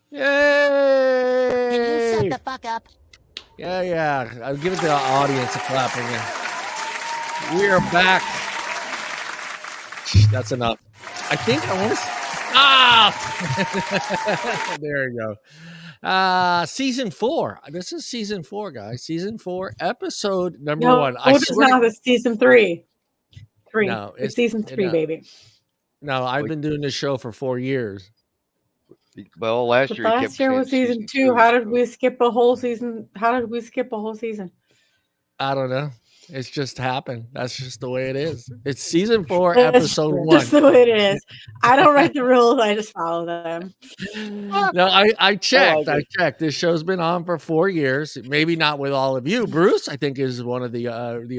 Can you shut Yay! the fuck up? Yeah. I'll give it to the audience a clap again. We are back. That's enough. I think I want to. Ah! There you go. Season 4. This is season 4, guys. Season 4, episode number No, 1. I it is swear to not. It's season 3. no, It's season 3, no, baby. no. I've Like- been doing this show for 4 years. Well, last But year he kept last year saying was season 2. two, How did so- we skip a whole season? How did we skip a whole season? I don't know. It's just happened. That's just the way it is. It's season 4, That's episode 1. just the way it is. I don't write the rules. I just follow them. No, I checked. I I like checked. This show's been on for 4 years. Maybe not with all of you. Bruce, I think, is one of the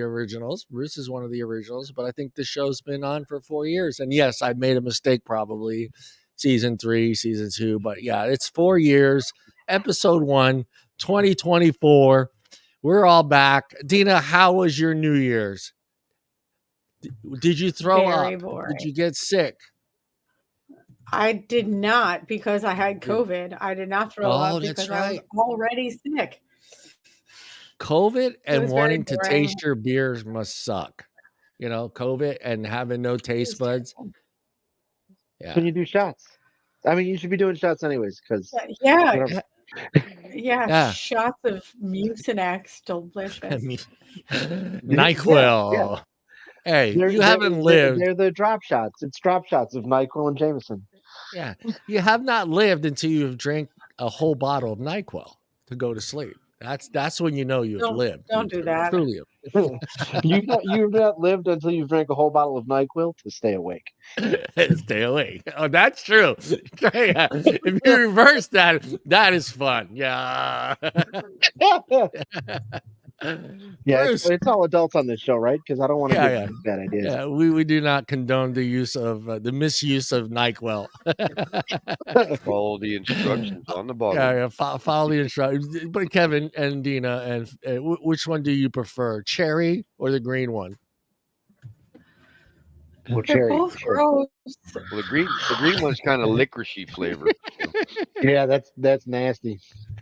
originals. Bruce is one of the originals, but I think the show's been on for 4 years. And yes, I made a mistake probably season 3, season 2, but yeah, it's 4 years. Episode 1, 2024. We're all back. Deana, how was your New Year's? Did you throw Very up? boring. Did you get sick? I did not because I had COVID. I did not throw Oh, up that's because I was right. already sick. COVID and was very wanting to boring. taste your beers must suck. You know, COVID and having no taste buds. When Yeah. you do shots. I mean, you should be doing shots anyways, because Yeah. Yeah. Yeah. Shots of Mucinex, delicious. NyQuil. Hey, you haven't lived. They're the drop shots. It's drop shots of NyQuil and Jameson. Yeah. You have not lived until you've drank a whole bottle of NyQuil to go to sleep. That's when you know you've lived. Don't do that. Truly. You've not lived until you've drank a whole bottle of NyQuil to stay awake. Stay awake. Oh, that's true. Yeah. If you reverse that, that is fun. Yeah. Yeah, Bruce. it's all adults on this show, right? Because I don't want to Yeah, give bad ideas. Yeah, we do not condone the use of the misuse of NyQuil. Follow the instructions on the bottle. Yeah, follow the instructions. But Kevin and Deana, and which one do you prefer, cherry or the green one? Well, They're cherry. both sure. gross. Well, the green one's kind of licoricey flavor. Yeah, that's nasty.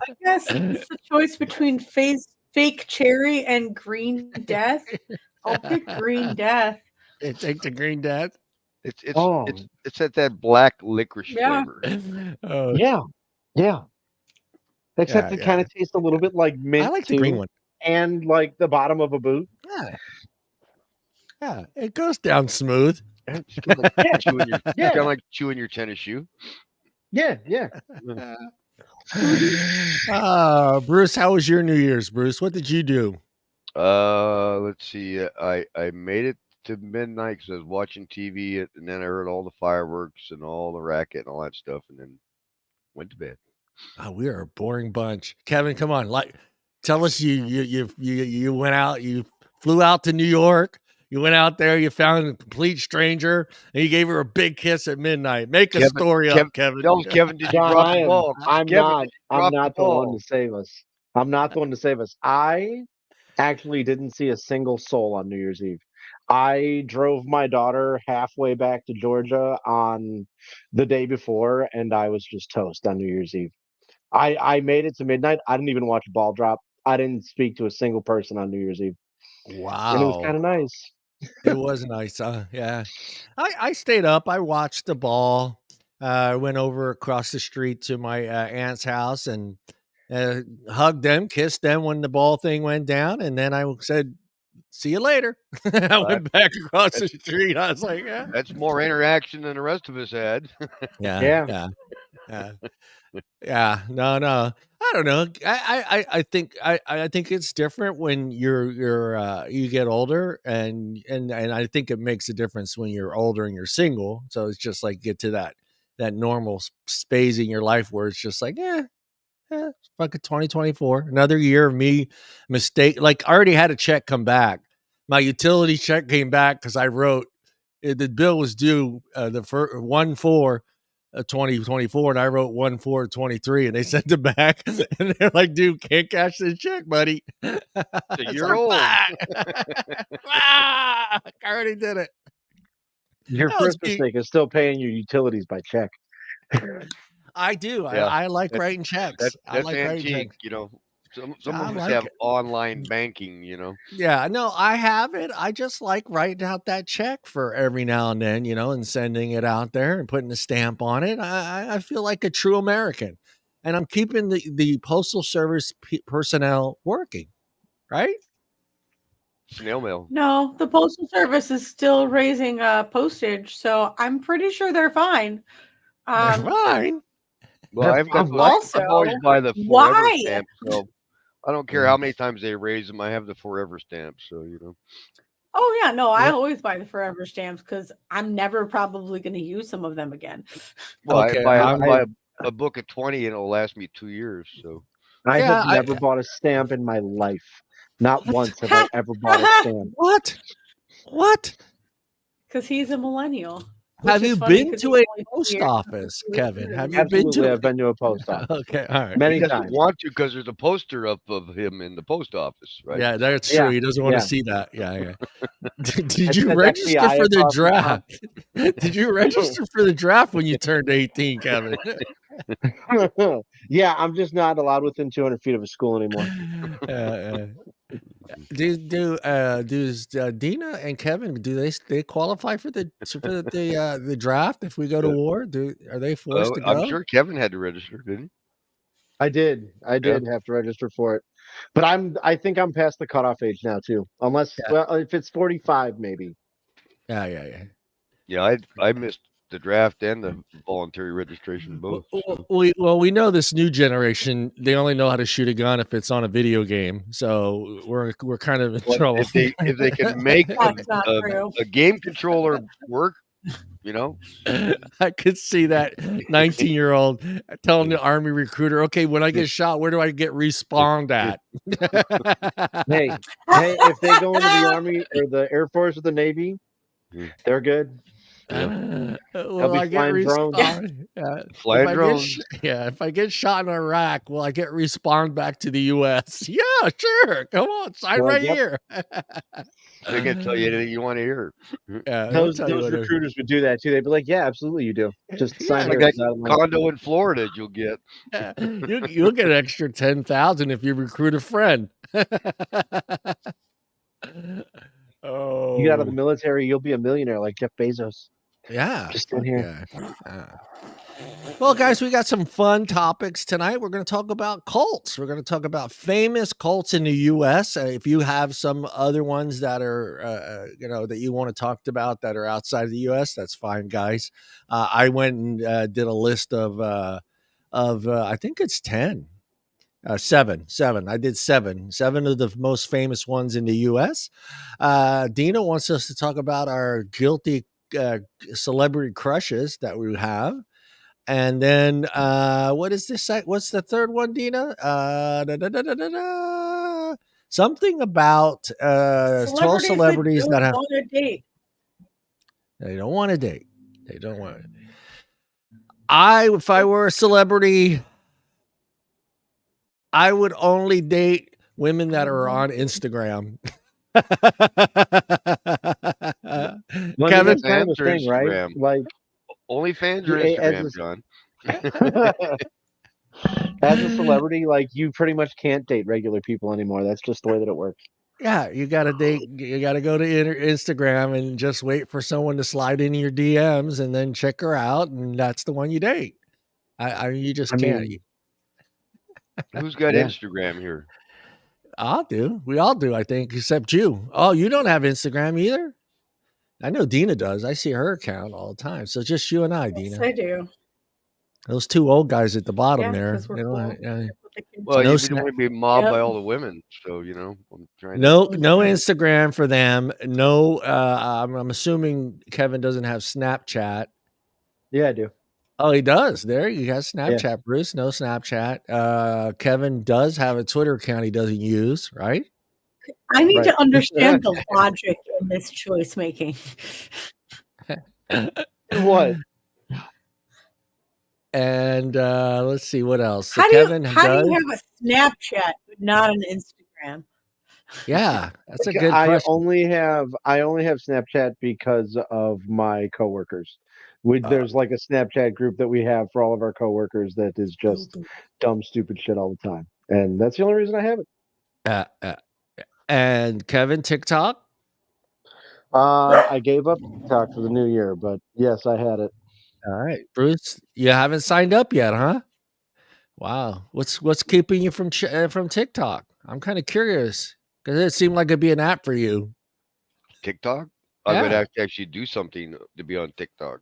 I guess it's the choice between fake cherry and green death. I'll pick green death. Take the green death. It's at that black licorice Yeah. flavor. Oh, Yeah. Except it yeah. kind of tastes a little bit like mint I like the green one. and like the bottom of a boot. Yeah, it goes down smooth. It's kind of like chewing your, Yeah. kinda like chewing your tennis shoe. Yeah. Bruce, how was your New Year's, Bruce? What did you do? Let's see. I made it to midnight because I was watching TV, and then I heard all the fireworks and all the racket and all that stuff, and then went to bed. Oh, we are a boring bunch. Kevin, come on, tell us you went out, you flew out to New York. You went out there, you found a complete stranger, and you gave her a big kiss at midnight. Make a story up, Kevin. Tell Kevin, did you John, drop the ball? I'm Kevin, not. did you I'm drop not the the one ball? to save us. I'm not the one to save us. I actually didn't see a single soul on New Year's Eve. I drove my daughter halfway back to Georgia on the day before, and I was just toast on New Year's Eve. I made it to midnight. I didn't even watch a ball drop. I didn't speak to a single person on New Year's Eve. Wow. And it was kind of nice. It was nice. Yeah. I stayed up. I watched the ball. Went over across the street to my aunt's house and hugged them, kissed them when the ball thing went down. And then I said, see you later. I went back across the street. I was like, yeah. That's more interaction than the rest of us had. Yeah. No. I don't know. I think it's different when you get older, and I think it makes a difference when you're older and you're single. So it's just like get to that normal space in your life where it's just like, fucking 2024, another year of me mistake. Like I already had a check come back. My utility check came back because I wrote the bill was due the 1/4 2024, and I wrote 1/4 23, and they sent it back, and they're like, "Dude, can't cash this check, buddy." You're old. I already did it. Your first mistake is still paying your utilities by check. I do. Yeah, I like that's writing checks. I that's like writing antique. checks. Some I of us like have it. online banking. Yeah, no, I have it. I just like writing out that check for every now and then, and sending it out there and putting a stamp on it. I feel like a true American, and I'm keeping the postal service personnel working, right? Snail mail. No, the postal service is still raising postage, so I'm pretty sure they're fine. They're Um, fine. Well, Of what? I've always Also, buy the forever why? stamp, so I don't care Yeah. how many times they raise them. I have the forever stamp, so Oh yeah, no, I Yeah. always buy the forever stamps because I'm never probably going to use some of them again. Well, I Okay. buy I, a book of 20 and it'll last me 2 years. So I Yeah. have never bought a stamp in my life. Not What? once have I ever bought a stamp. What? What? Because he's a millennial. Which Have is you funny been 'cause to he's a only 2 post years office, older Kevin? than Have me. you been Absolutely, to? I've been to a post office Okay. All right. many he doesn't times. want to because there's a poster up of him in the post office, right? Yeah, that's Yeah, true. He doesn't want yeah. to see that. Yeah. Did It you says register FBI for the across the top. draft? Did you register for the draft when you turned 18, Kevin? Yeah, I'm just not allowed within 200 feet of a school anymore. uh, does Deana and Kevin they qualify for the draft if we go to Uh, war? Are they forced to I'm go? sure Kevin had to register, didn't he? I did Yeah. have to register for it, but I think I'm past the cutoff age now too. Unless, Yeah, well, if it's 45, maybe. yeah. Yeah, I missed the draft and the voluntary registration both. So. We know this new generation. They only know how to shoot a gun if it's on a video game. So we're kind of in But trouble. if they can make That's not true. a game controller work, I could see that 19-year-old telling the army recruiter, "Okay, when I get shot, where do I get respawned at?" Hey, if they go into the Army or the Air Force or the Navy, they're good. Yeah. Will be I get flying drones. respawned? Flying drones. If I get shot in Iraq, will I get respawned back to the U.S.? Yeah, sure. Come on, sign right Yep. here. They're gonna tell you anything you want to hear. Yeah, they'll Those tell you whatever. recruiters would do that too. They'd be like, "Yeah, absolutely, you do. Just sign Yeah, Like here." that condo in Florida you'll get. you'll get an extra 10,000 if you recruit a friend. You get out of the Oh, military, you'll be a millionaire like Jeff Bezos. yeah. Just in Fuck here. yeah. Well, guys, we got some fun topics tonight. We're going to talk about cults. We're going to talk about famous cults in the U.S. If you have some other ones that are, that you want to talk about that are outside of the U.S., that's fine, guys. I went and did a list of I think it's 10. Seven. I did seven of the most famous ones in the U.S. Deana wants us to talk about our guilty celebrity crushes that we have. And then what is this? What's the third one, Deana? Something about 12 celebrities that have. Want to date. They don't want to date. They don't want it. If I were a celebrity, I would only date women that are on Instagram. Well, Kevin? that's kind of the thing, right? Instagram. Like, OnlyFans or as Instagram, John? as a celebrity, like you pretty much can't date regular people anymore. That's just the way that it works. Yeah, you got to date. You got to go to Instagram and just wait for someone to slide into your DMs and then check her out, and that's the one you date. I mean, you just can't. mean, Who's got Yeah. Instagram here? I'll do. We all do, I think, except you. Oh, you don't have Instagram either? I know Deana does. I see her account all the time. So just you and I, Yes, Deana. I do. Those two old guys at the bottom Yeah, there. 'cause we're They don't cool. have- yeah. Well, no you snap- don't want to be mobbed by Yep. all the women, so I'm trying. No Instagram for them. No, I'm assuming Kevin doesn't have Snapchat. Yeah, I do. Oh, he does. There you got Snapchat, Bruce. No Snapchat. Kevin does have a Twitter account he doesn't use, right? I need Right. to understand the logic in this choice making. What? And let's see what else. So How do Kevin you does. have a Snapchat but not an Instagram? Yeah, that's a good I question. only have Snapchat because of my coworkers. There's like a Snapchat group that we have for all of our coworkers that is just dumb, stupid shit all the time, and that's the only reason I have it. And Kevin, TikTok? I gave up TikTok for the new year, but yes, I had it. All right. Bruce, you haven't signed up yet, huh? Wow. What's keeping you from TikTok? I'm kind of curious because it seemed like it'd be an app for you. TikTok? I would Yeah. have to actually do something to be on TikTok.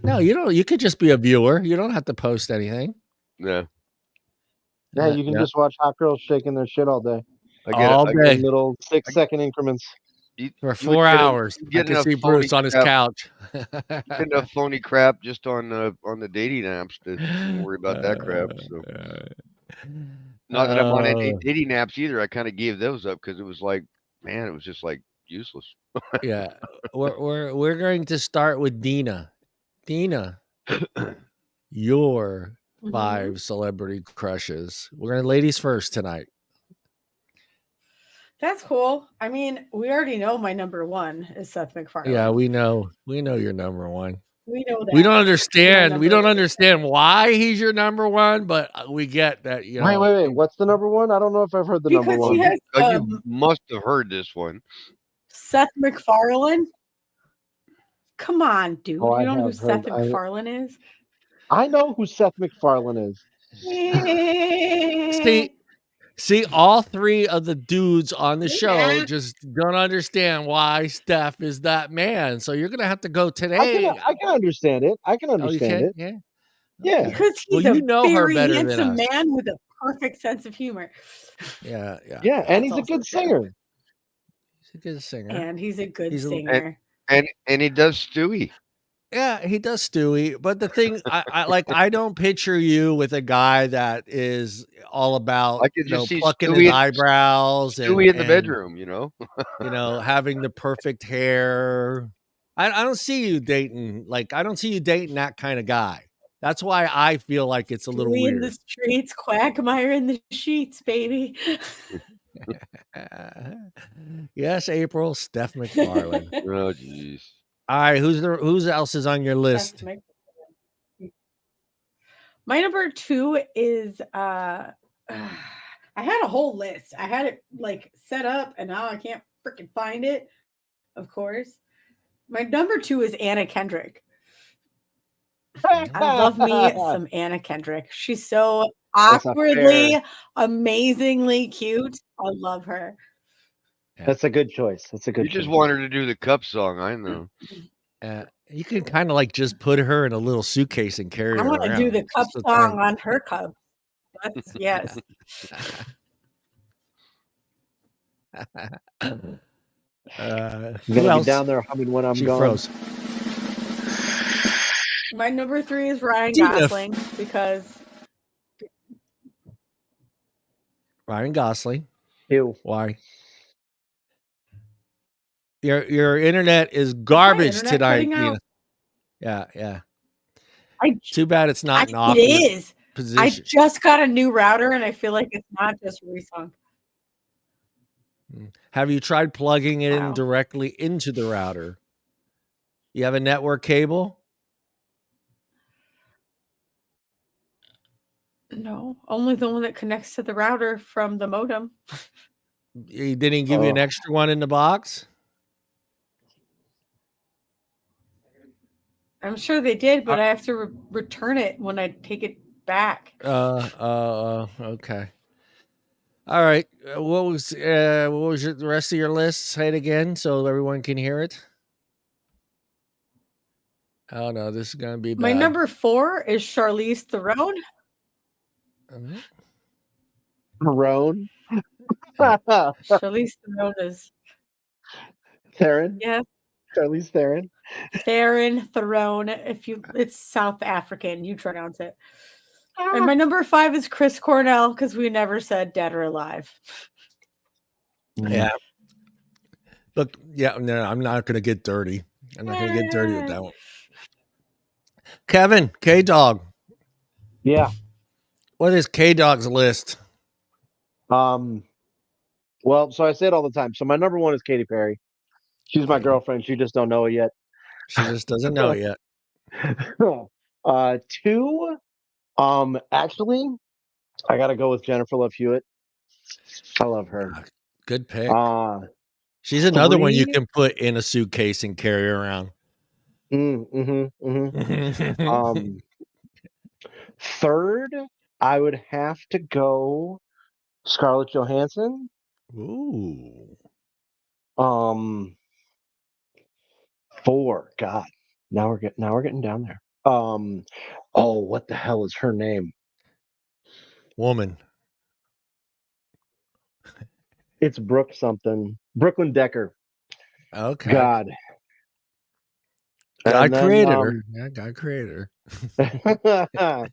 No, you don't. You could just be a viewer. You don't have to post anything. Yeah. Yeah, you can just watch hot girls shaking their shit all day I get it. All day in little 6-second increments. for You would 4 hours. I get can enough see phony Bruce on his crap. couch. Get enough phony crap just on the dating apps to worry about that crap. So not that I'm on any dating apps either. I kind of gave those up because it was like, man, it was just like useless. Yeah, we're going to start with Deana. Deana, your 5 celebrity crushes. We're going to ladies first tonight. That's cool. I mean, we already know my number 1 is Seth MacFarlane. Yeah, we know you're number 1. We know that. We don't understand. We don't understand why he's your number 1, but we get that. You know. Wait. What's the number 1? I don't know if I've heard the number Because 1. he has, You must have heard this one. Seth MacFarlane. Come on, dude. Oh, you don't know who Seth MacFarlane is? I know who Seth MacFarlane is. See, all 3 of the dudes on the show just don't understand why Steph is that man. So you're gonna have to go today. I can understand it. I can understand it. Yeah. Yeah. Okay. Because he's you know a her very better than handsome us. man with a perfect sense of humor. Yeah. And he's a good singer. He's a good singer. And he's a good singer. And he does Stewie. Yeah, he does Stewie. But the thing, I don't picture you with a guy that is all about I could just see plucking Stewie his eyebrows Stewie in the bedroom, having the perfect hair. I don't see you dating I don't see you dating that kind of guy. That's why I feel like it's a little Stewie weird. in the streets, Quagmire in the sheets, baby. Yes, April, Steph MacFarlane. Oh, jeez. All right, who's else is on your list? My number 2 is I had a whole list. I had it set up, and now I can't freaking find it. Of course, my number 2 is Anna Kendrick. I love me some Anna Kendrick. She's so awkwardly, amazingly cute. I love her. That's a good choice. You just want her to do the cup song, I know. You can kind of just put her in a little suitcase and carry her around. I want to do the cup song on her cup. That's yes. You gotta be down there humming when I'm gone. Froze. My number 3 is Ryan Gosling because Ryan Gosling. Ew. Why? Your internet is garbage tonight. Yeah. Too bad it's not an off. It is. Position. I just got a new router, and I feel like it's not just resung. Have you tried plugging it in directly into the router? You have a network cable? No, only the one that connects to the router from the modem. He didn't give you an extra one in the box? I'm sure they did, but I have to return it when I take it back. Okay. All right. What was the rest of your list? Say it again so everyone can hear it. Oh no, this is gonna be bad. My number 4 is Charlize Theron. Theron? Charlize Theron is Theron? Yes. Charlize Theron? Theron. It's South African, you pronounce it. And my number 5 is Chris Cornell because we never said dead or alive. Yeah. Look, no, I'm not gonna get dirty. I'm not gonna get dirty with that one. Kevin, K-Dog. Yeah. What is K-Dog's list? Well, so I say it all the time. So my number one is Katy Perry. She's my Okay. girlfriend. She just don't know it yet. She just doesn't know it yet. 2, actually, I gotta go with Jennifer Love Hewitt. I love her. Good pick. Uh, She's another one you 3, can put in a suitcase and carry around. Um, 3rd, I would have to go Scarlett Johansson. Ooh. 4, God, now we're getting down there. Oh, what the hell is her name? Woman. It's Brooke something. Brooklyn Decker. Okay. God. God And then, created her. Yeah, God created her.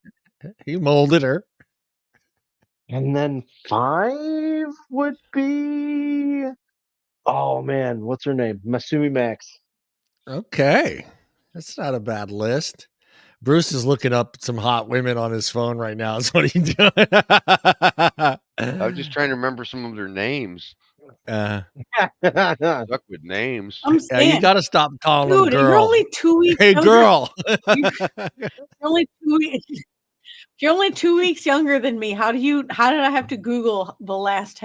He molded her. and then 5 would be, oh man, what's her name? Masumi Max. Okay. That's not a bad list. Bruce is looking up some hot women on his phone right now. That's what he's doing. I was just trying to remember some of their names. Stuck with names. I'm Yeah, you saying, got to stop calling them dude, you're girl. only 2 weeks. Hey, younger. girl. You're only 2 weeks. You're only 2 weeks younger than me. How did I have to Google the last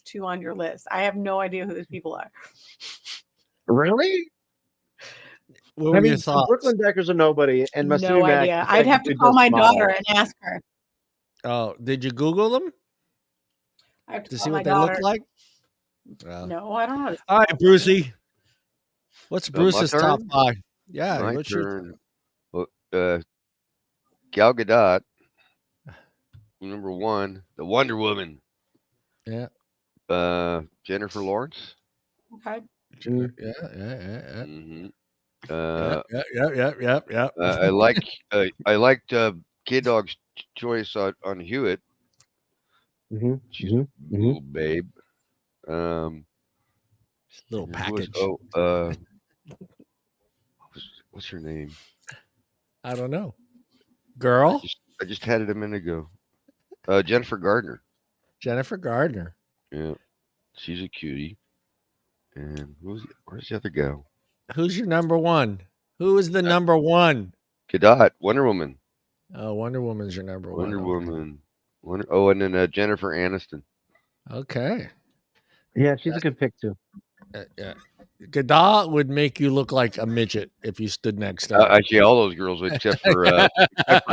two on your list? I have no idea who these people are. Really? What were your thoughts? Brooklyn Decker's a nobody, and Masumi No Max idea. I'd have to technically call does my model. daughter and ask her. Oh, did you Google them I have to to call see my what they daughter. look like? Well, No, I don't know. all right, Brucey. What's My Bruce's top turn? 5? Yeah, My what's your turn. Gal Gadot, number 1. The Wonder Woman. Yeah. Jennifer Lawrence. Okay. Yeah. Mm-hmm. Yep. I liked Kid Dog's choice on Hewitt. She's a little babe. Little and who was- package. what's her name? I don't know. Girl? I just had it a minute ago. Jennifer Gardner. Jennifer Gardner. Yeah, she's a cutie. And where's the other gal? Who's your number 1? Who is the number 1? Gadot, Wonder Woman. Oh, Wonder Woman's your number 1. Wonder Woman. And then Jennifer Aniston. Okay. Yeah, she's a good pick too. Yeah. Gadot would make you look like a midget if you stood next to her. Actually, all those girls, except for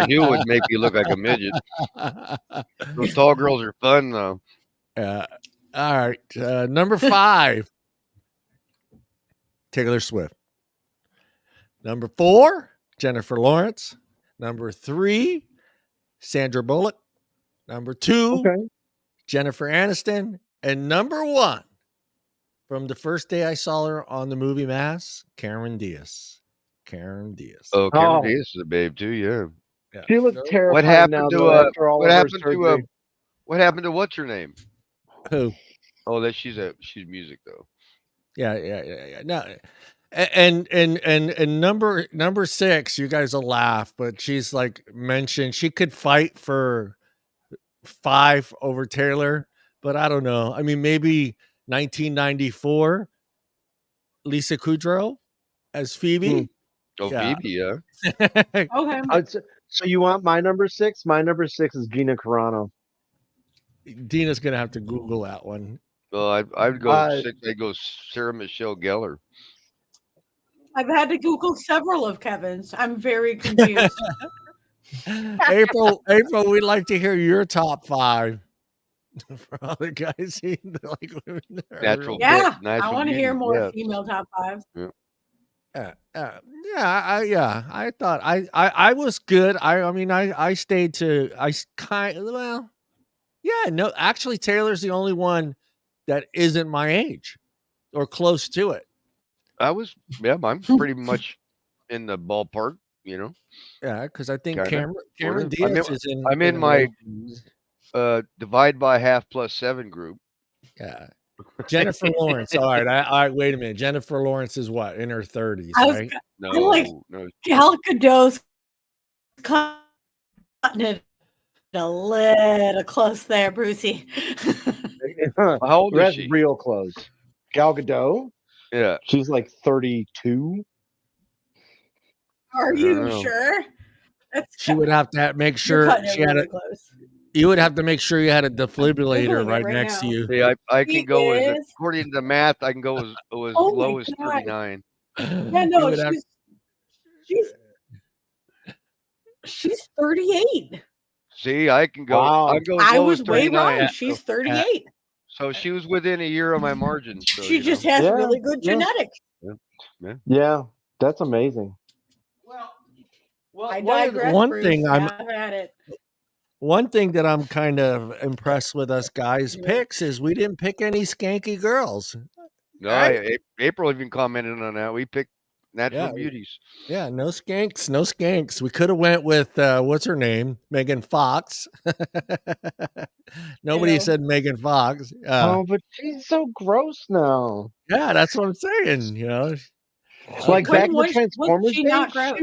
Hewitt, would make me look like a midget. Those tall girls are fun, though. All right. Number 5, Taylor Swift. Number 4, Jennifer Lawrence. Number 3, Sandra Bullock. Number 2, Jennifer Aniston. And number 1, from the first day I saw her on the movie Mass, Cameron Diaz. Oh, Cameron Diaz is a babe too. Yeah. She looks terrifying. What happened to what happened to what's her name? Who? Oh, she's music though. Yeah. No, and number 6, you guys will laugh, but she's like mentioned she could fight for 5 over Taylor, but I don't know. I mean, maybe 1994, Lisa Kudrow as Phoebe. Oh, Yeah. Phoebe, yeah. Okay. So you want my number 6? My number 6 is Gina Carano. Dina's gonna have to Google that one. Well, I'd go 6. I'd go Sarah Michelle Gellar. I've had to Google several of Kevin's. I'm very confused. April, we'd like to hear your top 5 for all the guys who like women. Natural. Yeah, natural I want to hear beauty, more female top 5s. I thought I was good. I stayed to no, actually Taylor's the only one that isn't my age or close to it. I'm pretty much in the ballpark, Yeah, because I think Kinda, Cameron sorta. Diaz is in. I'm in my divide by half plus 7 group. Yeah. Jennifer Lawrence. All right. Wait a minute. Jennifer Lawrence is what, in her 30s, right? No. Gal Gadot's cutting it a little close there, Brucey. How old is That's she? real close. Gal Gadot? Yeah. She's like 32. Are I don't you know. sure? She would have to make You're sure cutting it she had a. really close. You would have to make sure you had a defibrillator Googling it right right next to now. you. See, I She can go as is. according to the math, I can go as Oh my low as God. 39. Yeah, You no, would have. she's 38. See, I can go. Wow. I can go as I low was as way 39. wrong. She's 38. So she was within a year of my margin. So She you just know. has Yeah, really good yeah. genetics. Yeah, that's amazing. Well, I digress, one Bruce. thing I'm Have at it. one thing that I'm kind of impressed with us guys picks is we didn't pick any skanky girls. No, Right? April even commented on that. We picked natural Yeah. beauties. Yeah, no skanks, no skanks. We could have went with what's her name, Megan Fox. Nobody Ew. said Megan Fox. Oh, but she's so gross now. Yeah, that's what I'm saying. You know, Like okay. back in the Was Transformers she days, not gross?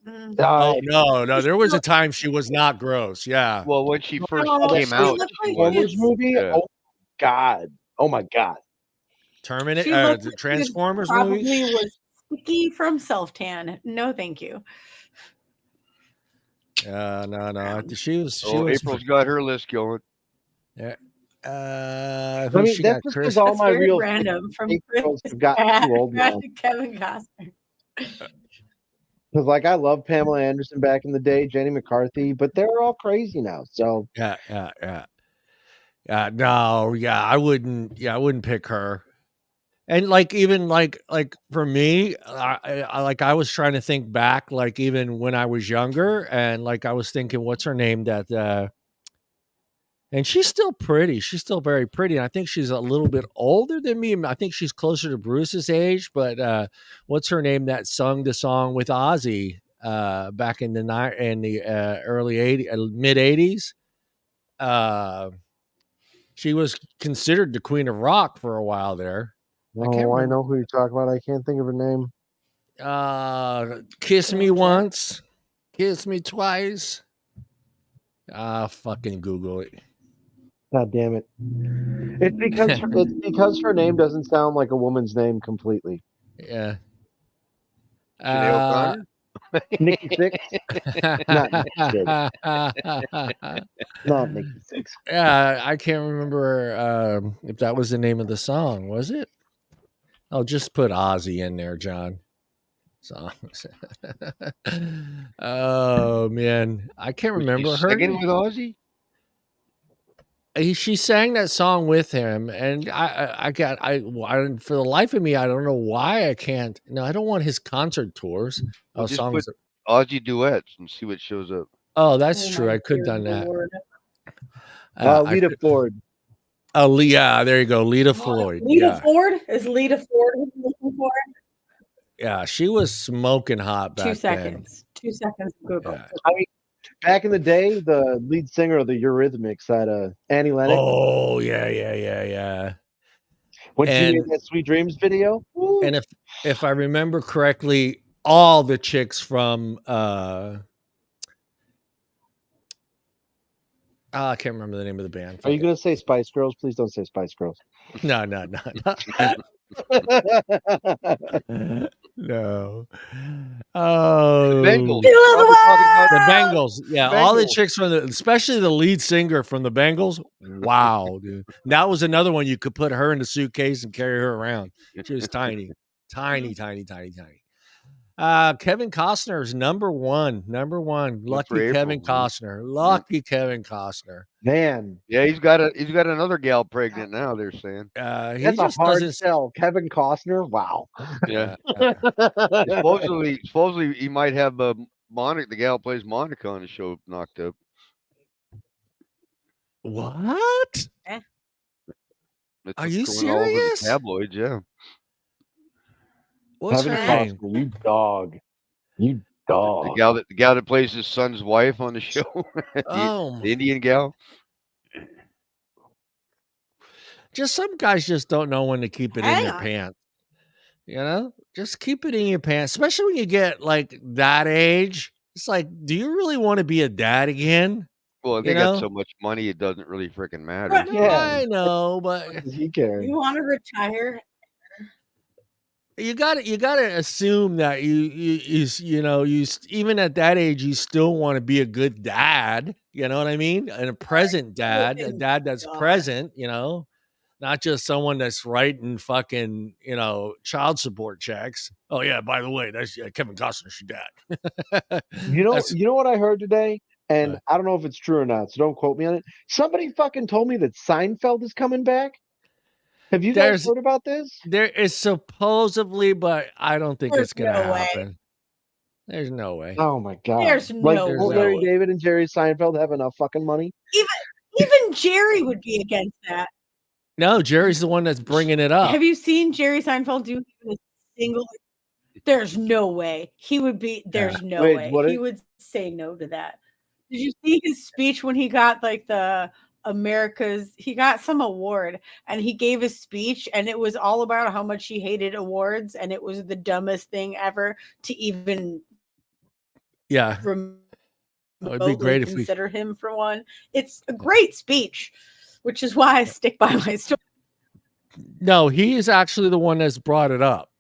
Mm. Oh no, She's there was a still- time she was not gross. Yeah, Well, when she first Oh, came she out, looked she like was. Transformers movie. Yeah. Oh God. Oh my God. Terminator, she looked the like she Transformers probably movie. was sticky from self-tan. No, thank you. No. She was. Oh, April's got her list going. Yeah. I Who mean, she that's got? just Chris. because all That's my very real random from fake Chris girls have gotten too old now. Kevin Costner. Because like I love Pamela Anderson back in the day, Jenny McCarthy, but they're all crazy now. So Yeah. No, yeah, I wouldn't. Yeah, I wouldn't pick her. And like even like for me, I was trying to think back, like even when I was younger, and like I was thinking, what's her name? And she's still pretty. She's still very pretty. And I think she's a little bit older than me. I think she's closer to Bruce's age. But what's her name that sung the song with Ozzy back in the early 80s, mid 80s? She was considered the queen of rock for a while there. I can't I remember. know who you're talking about. I can't think of her name. Kiss me Jack. once, kiss me twice. Fucking Google it. God damn it! It's because her name doesn't sound like a woman's name completely. Yeah. Sinead O'Connor? Nikki Six, not Nikki Six, not Nikki Six. Yeah, I can't remember if that was the name of the song. Was it? I'll just put Ozzy in there, John. Songs. Oh man, I can't Was remember she her. singing with Ozzy? She sang that song with him, and I for the life of me, I don't know why I can't. No, I don't want his concert tours. Well, just Songs. put Ozzy duets and see what shows up. Oh, that's Oh true. my I could have dear done that. Lord. Lita Ford. Oh, yeah, there you go, Lita Floyd. Lita Yeah, Ford? Is Lita Ford who you're looking for? yeah, she was smoking hot back 2 seconds. 2 seconds of Google. then. Yeah. I mean, back in the day, the lead singer of the Eurythmics had Annie Lennox. Oh, yeah. When she And made that Sweet Dreams video. Woo. and if I remember correctly, all the chicks from I can't remember the name of the band. Are you going to say Spice Girls? Please don't say Spice Girls. No. No. Oh, Bengals. the Bengals. Yeah, all the Bengals. chicks from especially the lead singer from the Bengals. Wow, dude. That was another one you could put her in the suitcase and carry her around. She was tiny. Kevin Costner is number one. Lucky Kevin Costner. Lucky Kevin Costner. Man. Yeah, he's got another gal pregnant now, they're saying. He That's just a hard doesn't sell. Kevin Costner. Wow. Yeah. Supposedly he might have Monica, the gal who plays Monica on the show, knocked up. What? Eh? That's Are what's you going all over the serious? tabloids, yeah. What's Kevin her name? Costner, you dog. You dog. The gal that plays his son's wife on the show. Oh, the Indian gal. just some guys just don't know when to keep it in Hang their on. pants. You know, just keep it in your pants, especially when you get like that age. It's like, do you really want to be a dad again? Well, they You got know? so much money, it doesn't really freaking matter. But- No, Yeah. I know, but What does he care? You want to retire? you gotta assume that you even at that age you still want to be a good dad. You know what I mean? And a present dad, a dad that's God. present. Not just someone that's writing fucking child support checks. Oh yeah, by the way, that's Kevin Costner's your dad. You know, That's you know what I heard today, and Uh. I don't know if it's true or not, so don't quote me on it. Somebody fucking told me that Seinfeld is coming back. Have you guys there's heard about this? there is supposedly, but I don't think There's it's gonna no way. happen. There's no way. Oh my God! There's Like, no There's won't no Larry way. David and Jerry Seinfeld have enough fucking money? Even Jerry would be against that. No, Jerry's the one that's bringing it up. Have you seen Jerry Seinfeld do even a single? There's no way he would be. There's no Wait, way what he are- would say no to that. Did you see his speech when he got like the America's? He got some award and he gave a speech and it was all about how much he hated awards and it was the dumbest thing ever to even Yeah, it'd be great if we. consider him for one. It's a great speech, which is why I stick by my story. No, he is actually the one that's brought it up,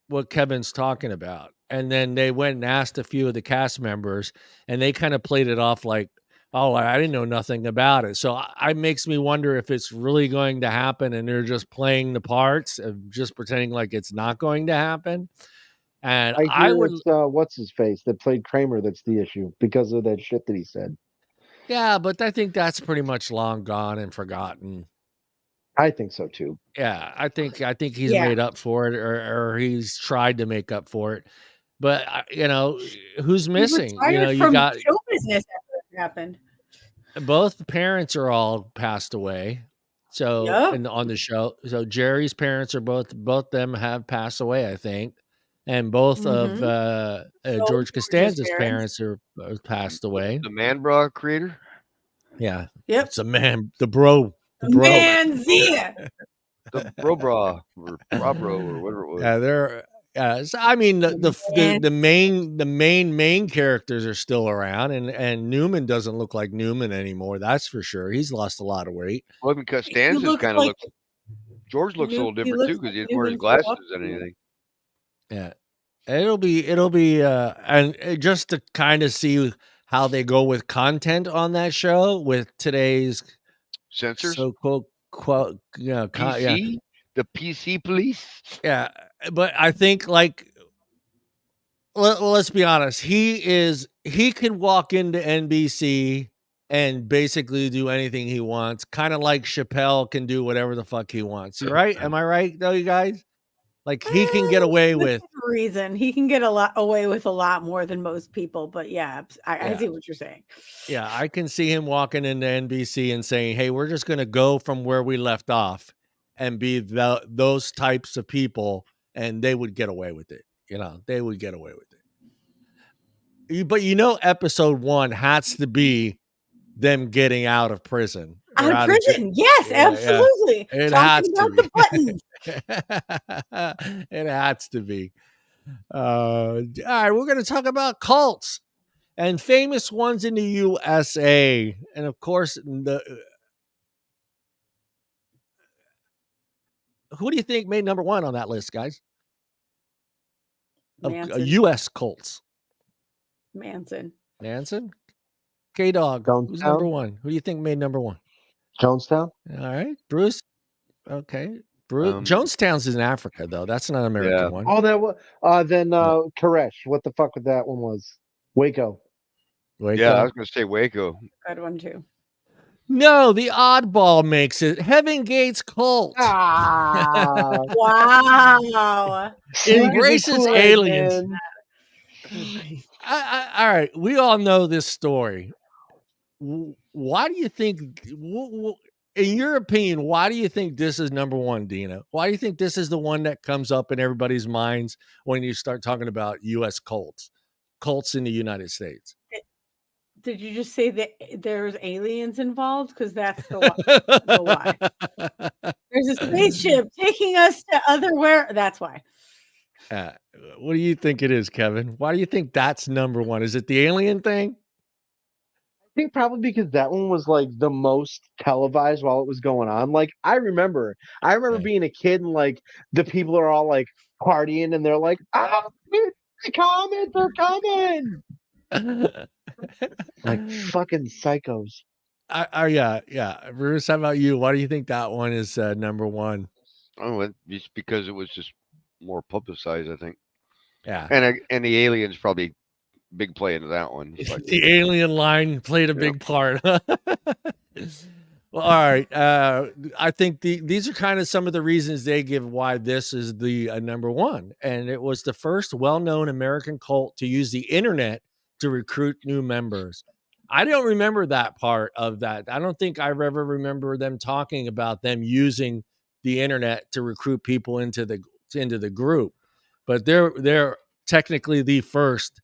what Kevin's talking about. And then they went and asked a few of the cast members, and they kind of played it off like, oh, I didn't know nothing about it. So it makes me wonder if it's really going to happen and they're just playing the parts of just pretending like it's not going to happen. And I I hear would, it's what's his face that played Kramer that's the issue because of that shit that he said. yeah, but I think that's pretty much long gone and forgotten. I think so too. Yeah, I think he's Yeah. made up for it, or he's tried to make up for it. But who's missing? He retired You from got show business after it happened. both parents are all passed away. So Yep. on the show, so Jerry's parents are both them have passed away, I think, and both of George George's Costanza's parents. parents are passed away. The Man-Bra creator? Yeah, Yep. it's a man, the bro. Manzia. The Bro-Bra or Bra-Bro or whatever it was. Yeah, they're. So, I mean, the main characters are still around, and Newman doesn't look like Newman anymore. That's for sure. He's lost a lot of weight. Well, even Costanza's looks kind of like- looks. George looks a little He different looks too because like he doesn't wear his Newman grew up glasses and to. anything. Yeah, it'll be and just to kind of see how they go with content on that show with today's Censors? so-called PC? The PC police? yeah. But I think let's be honest. He can walk into NBC and basically do anything he wants, kind of like Chappelle can do whatever the fuck he wants. You right? Am I right though, you guys? Like he can get away with reason he can get away with a lot more than most people. But yeah, I see what you're saying. Yeah, I can see him walking into NBC and saying, "Hey, we're just going to go from where we left off and be those types of people," and they would get away with it. They would get away with it. But episode 1 has to be them getting out of prison. Out of prison, yes, absolutely. It Talking has to about be. the buttons. It has to be. All right, we're going to talk about cults and famous ones in the USA, and of course, who do you think made number 1 on that list, guys? Of U.S. cults. Manson. K-Dog. Who's Jonestown? number 1? Who do you think made number 1? Jonestown? All right, Bruce. Okay, Bruce. Jonestown's in Africa, though. That's not an American one. Oh, that was then Koresh. What the fuck with that one was? Waco. Yeah, I was going to say Waco. Good one too. No, the oddball makes it. Heaven Gates cult. Ah, Wow. Embraces aliens. Man. All right, we all know this story. Why do you think, in your opinion, why do you think this is number 1, Deana? Why do you think this is the one that comes up in everybody's minds when you start talking about U.S. cults in the United States? Did you just say that there's aliens involved? Because that's the why. There's a spaceship taking us to otherwhere. That's why. What do you think it is, Kevin? Why do you think that's number 1? Is it the alien thing? think probably because that one was like the most televised while it was going on. Like I remember being a kid and like the people are all like partying and they're like, "Ah, they're coming, they're coming!" Like fucking psychos. Yeah. Bruce, how about you? Why do you think that one is number one? Oh, just because it was just more publicized, I think. Yeah. And the aliens probably big play into that one. But The alien line played a big part. Well, all right. I think these are kind of some of the reasons they give why this is the number one. And it was the first well-known American cult to use the internet to recruit new members. I don't remember that part of that. I don't think I ever remember them talking about them using the internet to recruit people into the group. But they're technically the first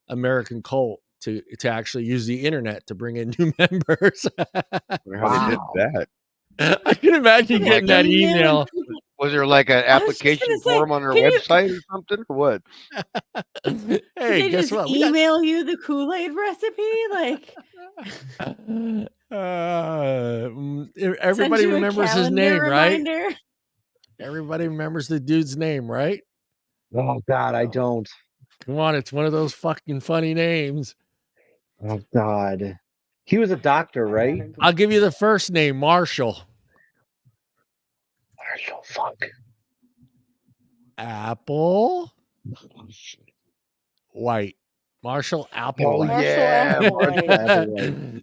American cult to actually use the internet to bring in new members. how they did that. I can imagine getting that email. Was there like an application form on their website or something, or what? Hey, guess what? Email you the Kool-Aid recipe, like. Everybody remembers his name, reminder. right? Everybody remembers the dude's name, right? Oh God, I don't. Come on, it's one of those fucking funny names. Oh God, he was a doctor, right? I'll give you the first name, Marshall. Marshall, fuck. Apple White. Marshall Applewhite. Oh yeah, Marshall Applewhite.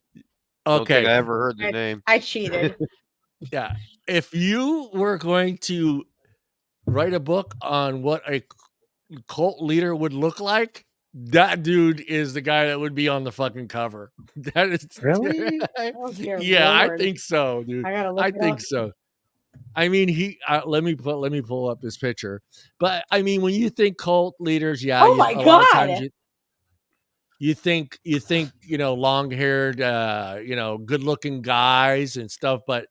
Don't Okay. think I ever heard the name. I cheated. Yeah. If you were going to write a book on what a cult leader would look like, that dude is the guy that would be on the fucking cover. That is really? Yeah, I think so, dude. I think so. I mean, let me pull up this picture. But I mean, when you think cult leaders, yeah, oh my a God. lot of times you think long-haired, good-looking guys and stuff, but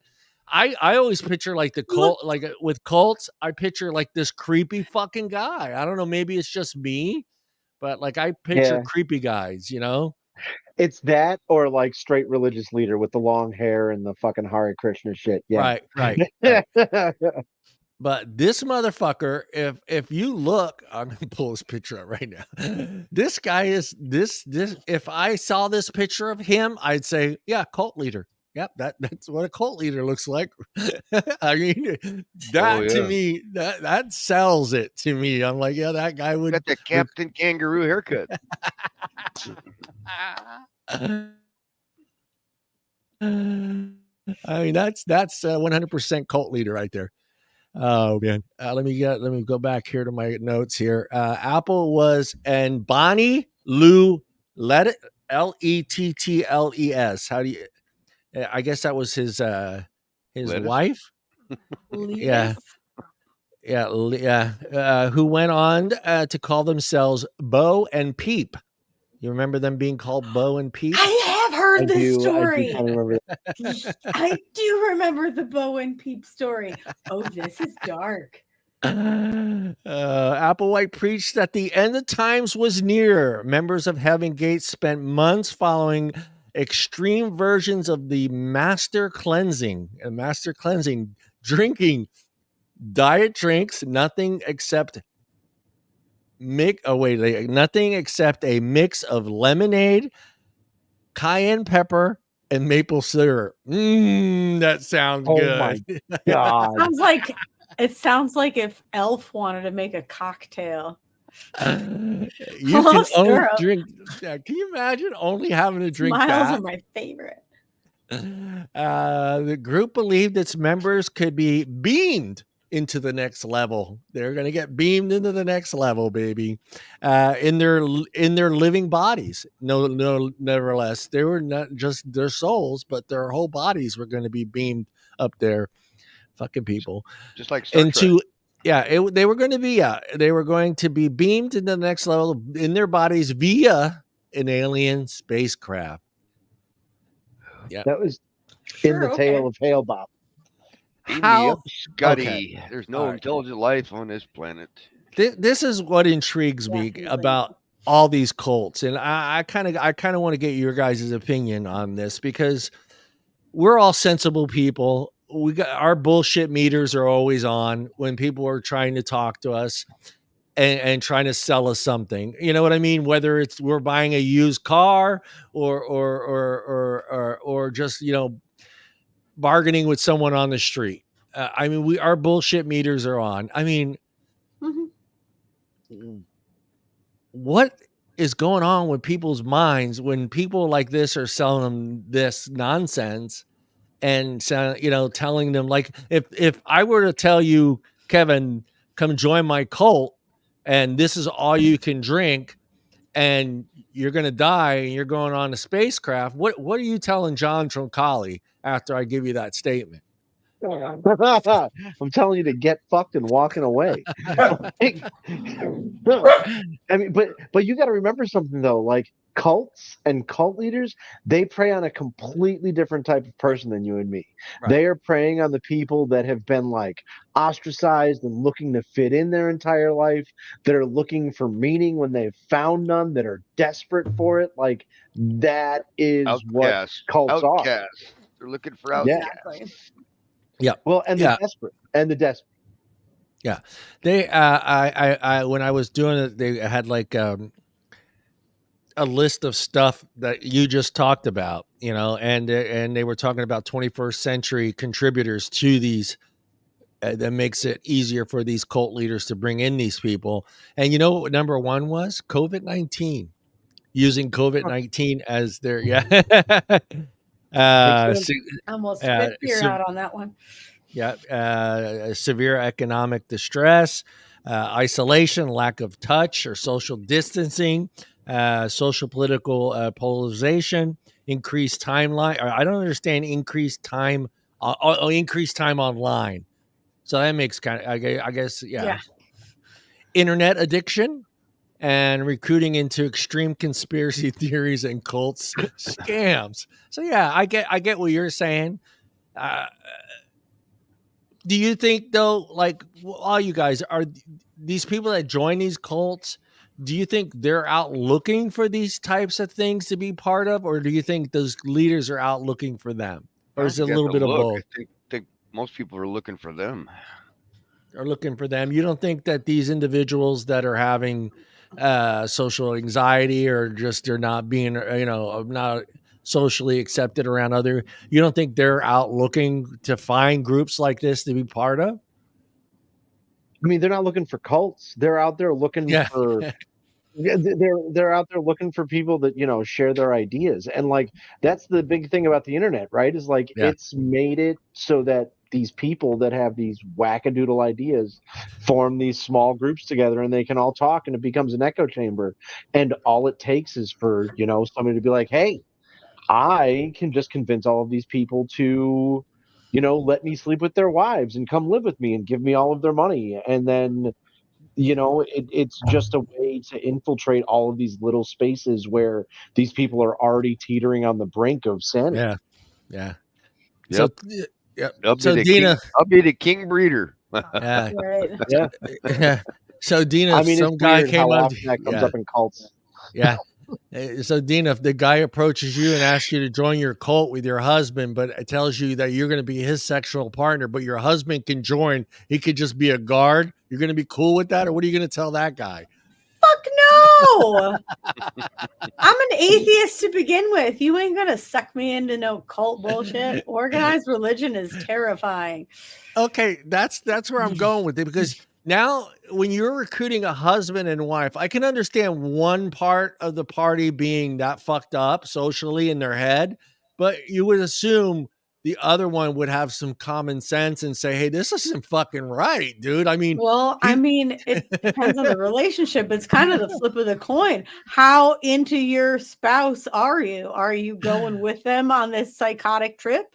I always picture like the cult, like with cults, I picture like this creepy fucking guy. I don't know, maybe it's just me, but like I picture creepy guys, It's that or like straight religious leader with the long hair and the fucking Hare Krishna shit. Yeah. Right. But this motherfucker, if you look, I'm gonna pull this picture up right now. This guy is this. If I saw this picture of him, I'd say, yeah, cult leader. Yep, that's what a cult leader looks like. I mean, to me, that sells it to me. I'm like, yeah, that guy would got the Captain Kangaroo haircut. I mean, that's 100% cult leader right there. Oh man, let me go back here to my notes here. Apple was and Bonnie Lou Lettles. How do you? I guess that was his wife. Yeah. Who went on to call themselves Bo and Peep. You remember them being called Bo and Peep? I have heard this story. I do remember the Bo and Peep story. Oh, this is dark. Applewhite preached that the end of times was near. Members of Heaven Gate spent months following extreme versions of the master cleansing, drinking diet drinks, nothing except nothing except a mix of lemonade, cayenne pepper, and maple syrup. That sounds good. My God. It sounds like if Elf wanted to make a cocktail. You can only drink. Can you imagine only having to drink Smiles that? are my favorite. The group believed its members could be beamed into the next level. They're going to get beamed into the next level, baby. In their living bodies. No, nevertheless, they were not just their souls, but their whole bodies were going to be beamed up there. Fucking people, just like Star Trek. They were going to be beamed into the next level in their bodies via an alien spacecraft. Yeah, that was in the tale of Hale Bob. How, Scotty? Okay. There's no intelligent life on this planet. This is what intrigues me about all these cults, and I kind of want to get your guys' opinion on this, because we're all sensible people. We got our bullshit meters are always on when people are trying to talk to us and trying to sell us something. You know what I mean? Whether it's we're buying a used car or just, you know, bargaining with someone on the street. I mean, our bullshit meters are on. I mean, what is going on with people's minds when people like this are selling them this nonsense and, you know, telling them, like, if I were to tell you, Kevin, come join my cult and this is all you can drink and you're going to die and you're going on a spacecraft, what are you telling John Troncalli after I give you that statement? I'm telling you to get fucked and walking away. I mean, but you got to remember something though. Like cults and cult leaders, they prey on a completely different type of person than you and me. Right. They are preying on the people that have been like ostracized and looking to fit in their entire life, that are looking for meaning when they've found none, that are desperate for it. Like that is what cults are. They're looking for outcasts. Exactly. Yeah. Well, and the desperate. Yeah. They I when I was doing it, they had like a list of stuff that you just talked about, you know, and they were talking about 21st century contributors to these that makes it easier for these cult leaders to bring in these people. And you know what number one was? COVID-19. Using COVID-19 as their I almost spit beer out on that one. Yeah, severe economic distress, isolation, lack of touch or social distancing, social political polarization, increased timeline. I don't understand increased time. Increased time online. So that makes kind of, I guess, yeah. Internet addiction and recruiting into extreme conspiracy theories and cults scams. So yeah, I get what you're saying. Do you think though, like all you guys are these people that join these cults, do you think they're out looking for these types of things to be part of, or do you think those leaders are out looking for them, or is it a little bit of both? I think most people are looking for them. You don't think that these individuals that are having social anxiety or just they're not being, you know, not socially accepted around other, you don't think they're out looking to find groups like this to be part of? I mean, they're not looking for cults. They're out there looking for they're out there looking for people that, you know, share their ideas. And like that's the big thing about the internet, right? Is like it's made it so that these people that have these wackadoodle ideas form these small groups together and they can all talk and it becomes an echo chamber. And all it takes is for, you know, somebody to be like, hey, I can just convince all of these people to, you know, let me sleep with their wives and come live with me and give me all of their money. And then, you know, it's just a way to infiltrate all of these little spaces where these people are already teetering on the brink of sanity. Yeah. Yep. So Deana, I'll be the king breeder. Yeah. So Deana, I mean, some guy came up. That comes up in cults. Yeah. So Deana, if the guy approaches you and asks you to join your cult with your husband, but it tells you that you're going to be his sexual partner, but your husband can join, he could just be a guard. You're going to be cool with that, or what are you going to tell that guy? Fuck no! I'm an atheist to begin with. You ain't gonna suck me into no cult bullshit. Organized religion is terrifying. Okay, that's where I'm going with it, because now when you're recruiting a husband and wife, I can understand one part of the party being that fucked up socially in their head, but you would assume the other one would have some common sense and say, hey, this isn't fucking right, dude. I mean, it depends on the relationship. It's kind of the flip of the coin. How into your spouse are you? Are you going with them on this psychotic trip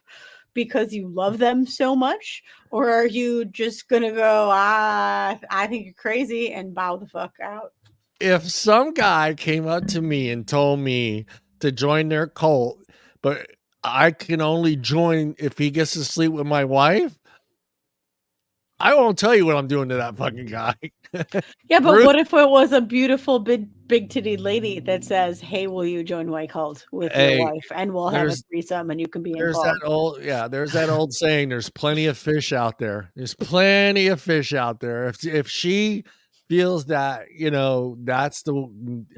because you love them so much? Or are you just going to go, I think you're crazy and bow the fuck out? If some guy came up to me and told me to join their cult, but I can only join if he gets to sleep with my wife, I won't tell you what I'm doing to that fucking guy. Yeah, but Bruce, what if it was a beautiful big titty lady that says, "Hey, will you join White Cult with your hey, wife, and we'll have a there's threesome, and you can be there's that involved." there's that old saying, there's plenty of fish out there. There's plenty of fish out there. If she feels that, that's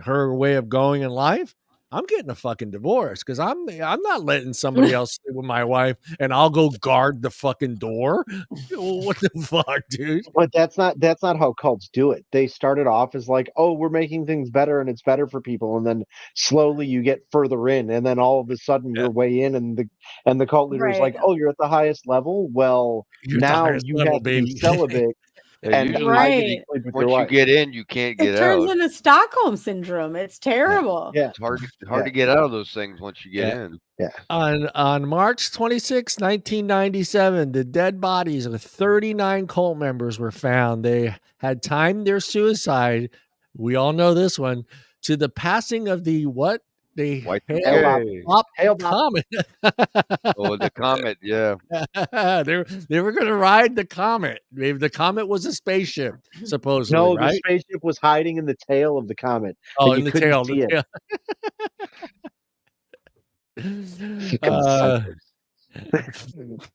her way of going in life, I'm getting a fucking divorce because I'm not letting somebody else sleep with my wife and I'll go guard the fucking door. What the fuck, dude? But that's not how cults do it. They started off as like, oh, we're making things better and it's better for people, and then slowly you get further in, and then all of a sudden Yeah, you're way in, and the cult leader is like, Right. oh, you're at the highest level. Well, you're at the now highest you level, have to be baby. celibate and Usually, hide and Right. sleep with your once you wife. get in, you can't It get turns out. into Stockholm syndrome. It's terrible. Yeah, It's hard yeah, to get out of those things once you get Yeah. in. yeah. On March 26, 1997, the dead bodies of 39 cult members were found. They had timed their suicide, we all know this one, to the passing of the what? The Hail Hale Bob. Y2K. Bopp Hail Bob. Comet. Oh, the comet, yeah. They were going to ride the comet. Maybe the comet was a spaceship, supposedly, No, the right? spaceship was hiding in the tail of the comet, Oh, and in you the couldn't tail. see it. Fucking Uh, psychos.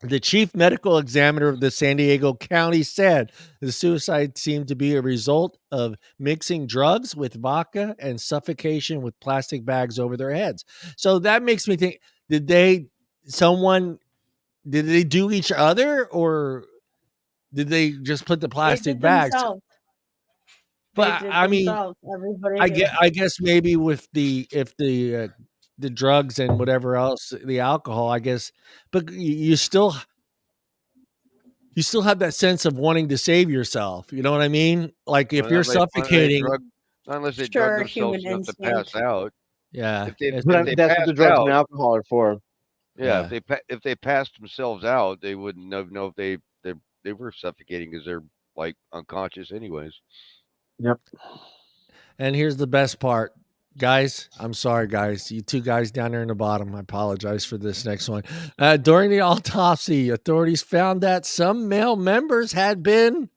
The chief medical examiner of the San Diego County said the suicide seemed to be a result of mixing drugs with vodka and suffocation with plastic bags over their heads. So that makes me think, did they do each other, or did they just put the They plastic did bags? themselves. They But did I mean, themselves. Everybody did. I guess maybe with the drugs and whatever else, the alcohol, I guess, but you still have that sense of wanting to save yourself. You know what I mean? Like if Well, you're unless they suffocating, drug, unless they drug Sure, human themselves enough to pass instinct. out. yeah, If they it's if But they that's what the passed drugs and out, alcohol are for. yeah. yeah. If they passed themselves out, they wouldn't know if they were suffocating because they're like unconscious anyways. Yep. And here's the best part, guys. I'm sorry, guys. You two guys down there in the bottom. I apologize for this next one. During the autopsy, authorities found that some male members had been,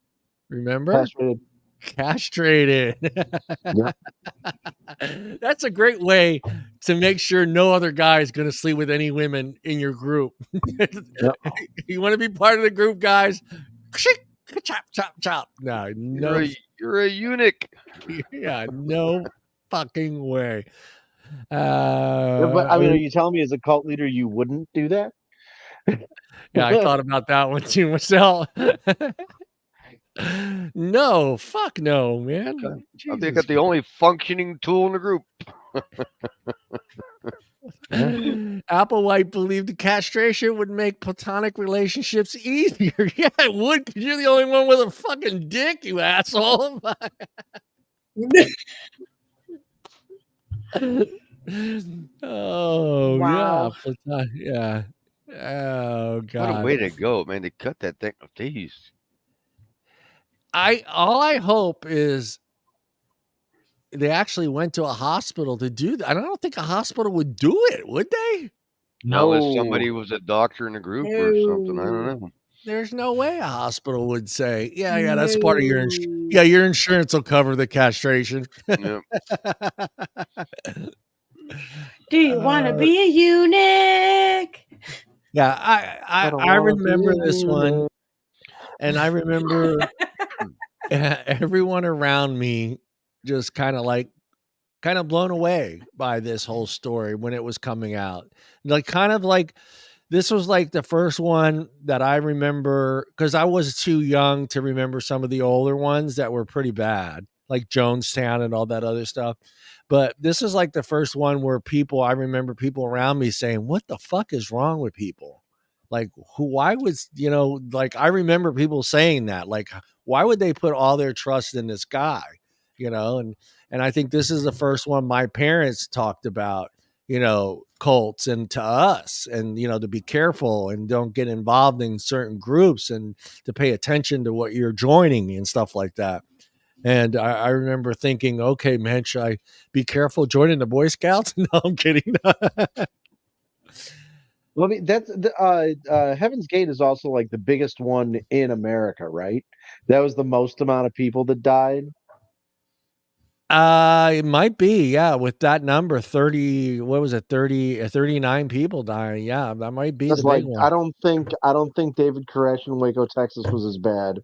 remember, Castrated. castrated. Yep. That's a great way to make sure no other guy is going to sleep with any women in your group. Yep. You want to be part of the group, guys? Chop, chop, chop. You're a eunuch. Yeah, no fucking way. Yeah, but I mean, are you telling me as a cult leader you wouldn't do that? Yeah, I thought about that one too myself. No, fuck no, man. I think Jesus that's the only functioning tool in the group. Applewhite believed the castration would make platonic relationships easier. Yeah, it would, because you're the only one with a fucking dick, you asshole. Oh, Wow. yeah. Oh, What a God. way to go, man! They cut that thing. Oh, jeez. All I hope is they actually went to a hospital to do that. I don't think a hospital would do it, would they? Unless somebody was a doctor in the group or something. I don't No. know. There's no way a hospital would say, yeah, that's part of your No. your insurance will cover the castration. Yeah. Do you want to be a eunuch? Yeah, I don't I wanna be remember a this one, eunuch. and I remember everyone around me just kind of blown away by this whole story when it was coming out. Like this was like the first one that I remember, because I was too young to remember some of the older ones that were pretty bad, like Jonestown and all that other stuff. But this is like the first one where I remember people around me saying, what the fuck is wrong with people? Like, why was, like, I remember people saying that, like, why would they put all their trust in this guy? And I think this is the first one my parents talked about, cults, and to us, and, to be careful and don't get involved in certain groups and to pay attention to what you're joining and stuff like that. And I remember thinking, okay, man, should I be careful joining the Boy Scouts? No, I'm kidding. Well, I mean, that's Heaven's Gate is also like the biggest one in America, right? That was the most amount of people that died. It might be, yeah, with that number, 30, what was it, 39 people dying. Yeah, that might be the That's big like one. I don't think David Koresh in Waco, Texas was as bad,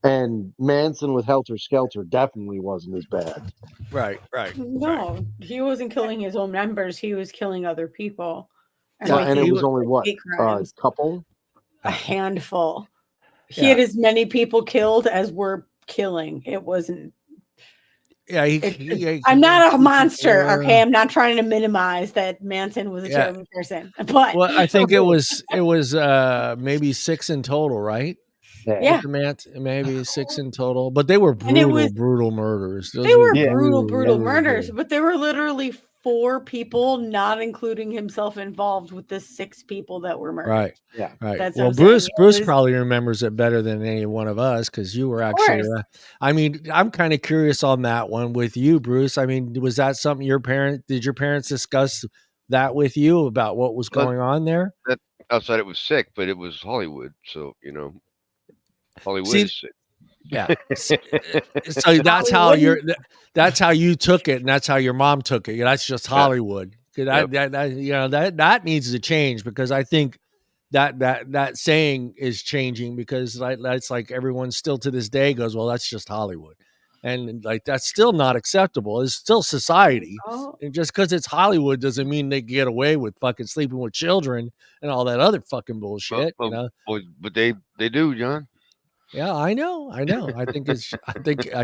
and Manson with Helter Skelter definitely wasn't as bad. Right. No, he wasn't killing his own members. He was killing other people. And Yeah, Well, and it he was was, only what hate a crimes. couple. A handful. He Yeah. had as many people killed as were killing. It wasn't. yeah, I'm not a monster. uh, Okay, I'm not trying to minimize that Manson was a Yeah. terrible person, but Well, I think it was maybe 6 in total, right? yeah, Maybe 6 in total, but they were and it was brutal murders. they Those were were Yeah. brutal murders, brutal. but there were literally 4 people, not including himself, involved with the 6 people that were murdered. Right. Yeah. Right. That's Well, what I'm saying. It Bruce was, probably remembers it better than any one of us because you were of actually. course. I mean, I'm kind of curious on that one with you, Bruce. I mean, was that something did your parents discuss that with you about what was But going on there? that outside it was sick, but it was Hollywood, so Hollywood See, is sick. yeah. So Hollywood. that's how you took it, and that's how your mom took it. That's just Yeah. Hollywood. That needs to change because I think that saying is changing because that's like everyone still to this day goes, well, that's just Hollywood, and like that's still not acceptable. It's still society, Oh, and just because it's Hollywood doesn't mean they get away with fucking sleeping with children and all that other fucking bullshit. But they do, John. Yeah, I know. I think I it's mean, I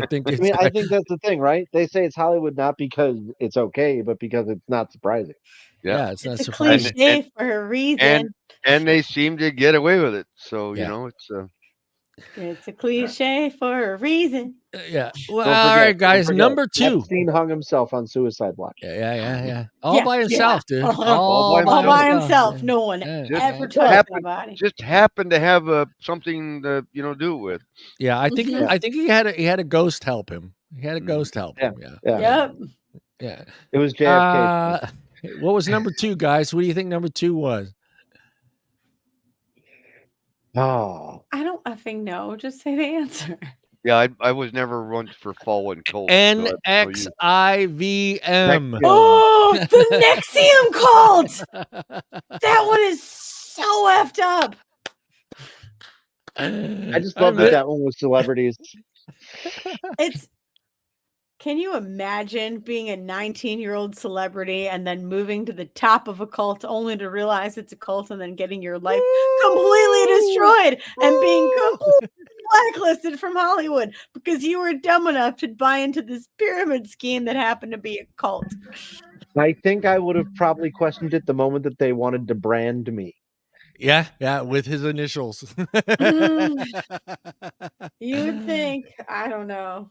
think that's the thing, right? They say it's Hollywood not because it's okay, but because it's not surprising. Yeah, yeah, it's not it's a surprising. cliche for a reason. and they seem to get away with it. So Yeah. It's a cliche for a reason. Yeah. Well, Don't all forget, right, guys. Number 2. Epstein hung himself on suicide watch. Yeah. All Yeah, by himself, dude. All by All by himself. himself. No one Yeah. ever Just told happened anybody. just happened to have something to do it with. Yeah, I think Mhm. I think he had a ghost help him. He had a ghost help Yeah. him. Yeah. Yeah. Yep. Yeah. It was JFK. What was number 2, guys? What do you think number 2 was? Oh, I don't effing know. Just say the answer. Yeah, I was never one for following cults. So that's no use. NXIVM. Oh, the Nexium cult. That one is so effed up. I just love that one was celebrities. It's. Can you imagine being a 19-year-old celebrity and then moving to the top of a cult only to realize it's a cult and then getting your life completely destroyed and being completely blacklisted from Hollywood because you were dumb enough to buy into this pyramid scheme that happened to be a cult? I think I would have probably questioned it the moment that they wanted to brand me. Yeah, with his initials. You would think, I don't know.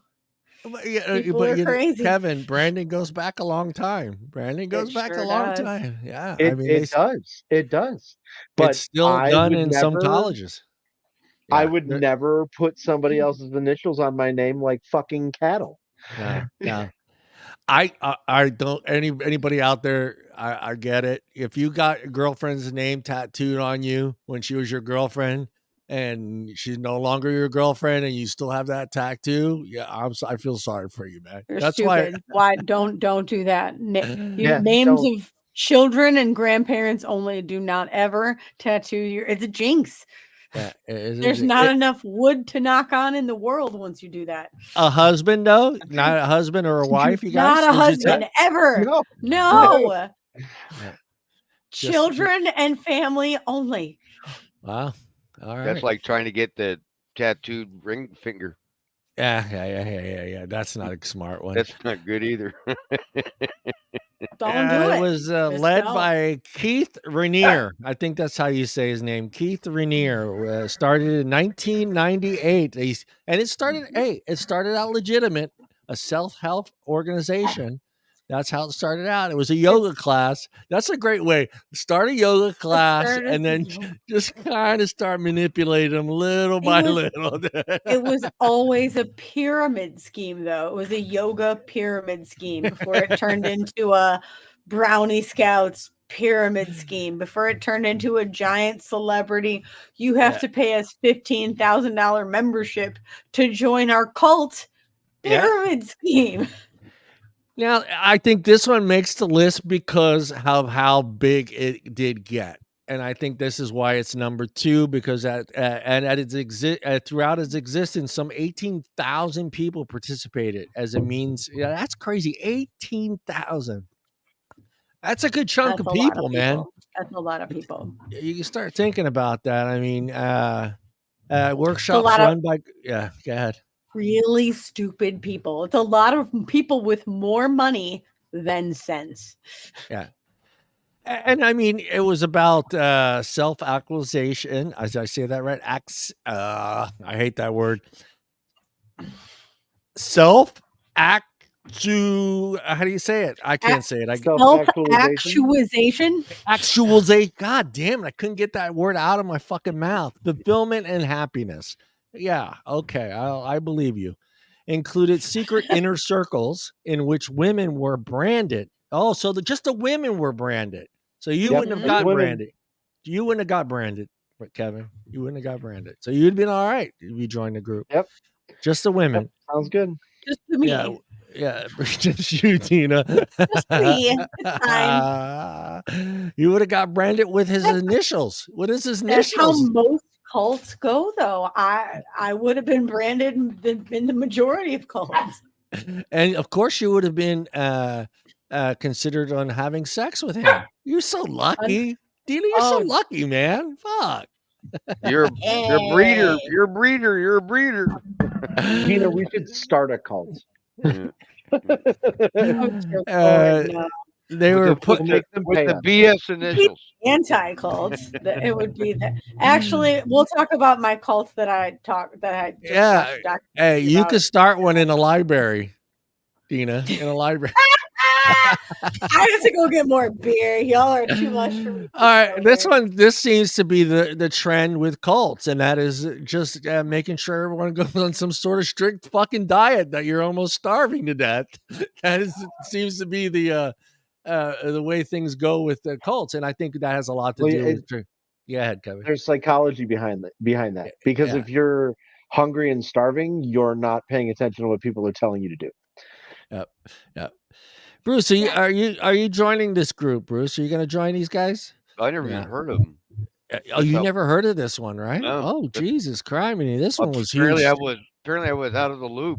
But People are crazy. Kevin, Brandon goes back a long time. Brandon goes back sure a long does. time. Yeah, It does. But it's still I done would in some never- colleges. I Yeah, would never put somebody else's initials on my name like fucking cattle. No. I don't anybody out there. I get it. If you got your girlfriend's name tattooed on you when she was your girlfriend and she's no longer your girlfriend and you still have that tattoo, yeah, I feel sorry for you, man. You're That's stupid. Why don't do that? Yeah, Names don't. of children and grandparents only. Do not ever tattoo your. It's a jinx. Yeah, There's not enough wood to knock on in the world once you do that. a husband though, not a husband or a wife. You guys, Not a husband ever. No. Children and family only. Wow. All right. That's like trying to get the tattooed ring finger. Yeah. That's not a smart one. That's not good either. Don't do it. It was led by Keith Rainier. I think that's how you say his name. Keith Rainier started in 1998. It started out legitimate, a self-help organization. That's how it started out. It was a yoga class. That's a great way. Start a yoga class and then just kind of start manipulating them little by little. It was always a pyramid scheme, though. It was a yoga pyramid scheme before it turned into a Brownie Scouts pyramid scheme before it turned into a giant celebrity. You have to pay us $15,000 membership to join our cult. Pyramid scheme. Now, I think this one makes the list because of how big it did get. And I think this is why it's number 2, because throughout its existence, some 18,000 people participated as a means. Yeah, that's crazy. 18,000. That's a good chunk of people, man. That's a lot of people. You can start thinking about that. I mean, workshops run by, go ahead. Really stupid people. It's a lot of people with more money than sense. Yeah. And I mean, it was about self-actualization. As I say that right? I hate that word. Self-act to how do you say it? I can't say it. Self-actualization. God damn it! I couldn't get that word out of my fucking mouth. Fulfillment and happiness. Yeah. Okay. I believe you. Included secret inner circles in which women were branded. Oh, so just the women were branded. So you wouldn't have got branded. You wouldn't have got branded, Kevin. You wouldn't have got branded. So you'd been all right if you joined the group. Yep. Just the women. Yep. Sounds good. Just me. Yeah. Just you, Tina. Just me. It's fine. You would have got branded with his initials. What is his initials? That's how most cults go, though. I would have been branded in the majority of cults. And of course, you would have been considered on having sex with him. You're so lucky. Dina, you're so lucky, man. Fuck. You're a breeder. You're a breeder. You're a breeder. Dina, we should start a cult. They were put with the BS initials. Anti-cults. It would be that. Actually, we'll talk about my cult that I Hey, you could start one in a library, Dina. In a library. I have to go get more beer. Y'all are too much for me. All right, this seems to be the trend with cults, and that is just making sure everyone goes on some sort of strict fucking diet that you're almost starving to death. Seems to be the way things go with the cults, and I think that has a lot to do with. Go ahead, Kevin. There's psychology behind that because if you're hungry and starving, you're not paying attention to what people are telling you to do. Yep. Bruce, are you joining this group, Bruce? Are you going to join these guys? I never even heard of them. Oh, you never heard of this one, right? No. Oh, Jesus Christ. I mean, this one was huge. Apparently I was out of the loop.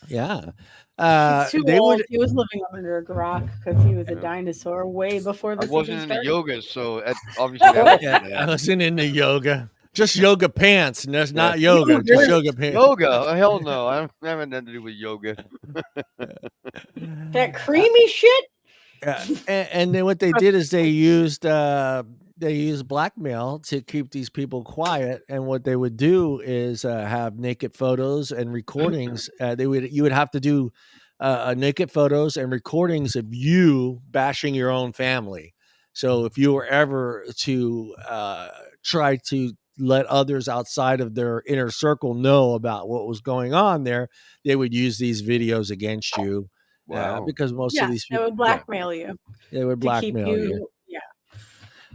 Yeah. He's too old. He was living under a rock because he was a dinosaur way before this. I wasn't into yoga, so obviously I wasn't into yoga. Just yoga pants, and that's not yoga. Just yoga pants. Yoga? Hell no. I haven't nothing to do with yoga. That creamy shit. Yeah. And then what they did is they used blackmail to keep these people quiet. And what they would do is have naked photos and recordings. You would have to do naked photos and recordings of you bashing your own family. So if you were ever to try to let others outside of their inner circle know about what was going on there, they would use these videos against you. Wow. Because most of these people would blackmail you. They would blackmail you.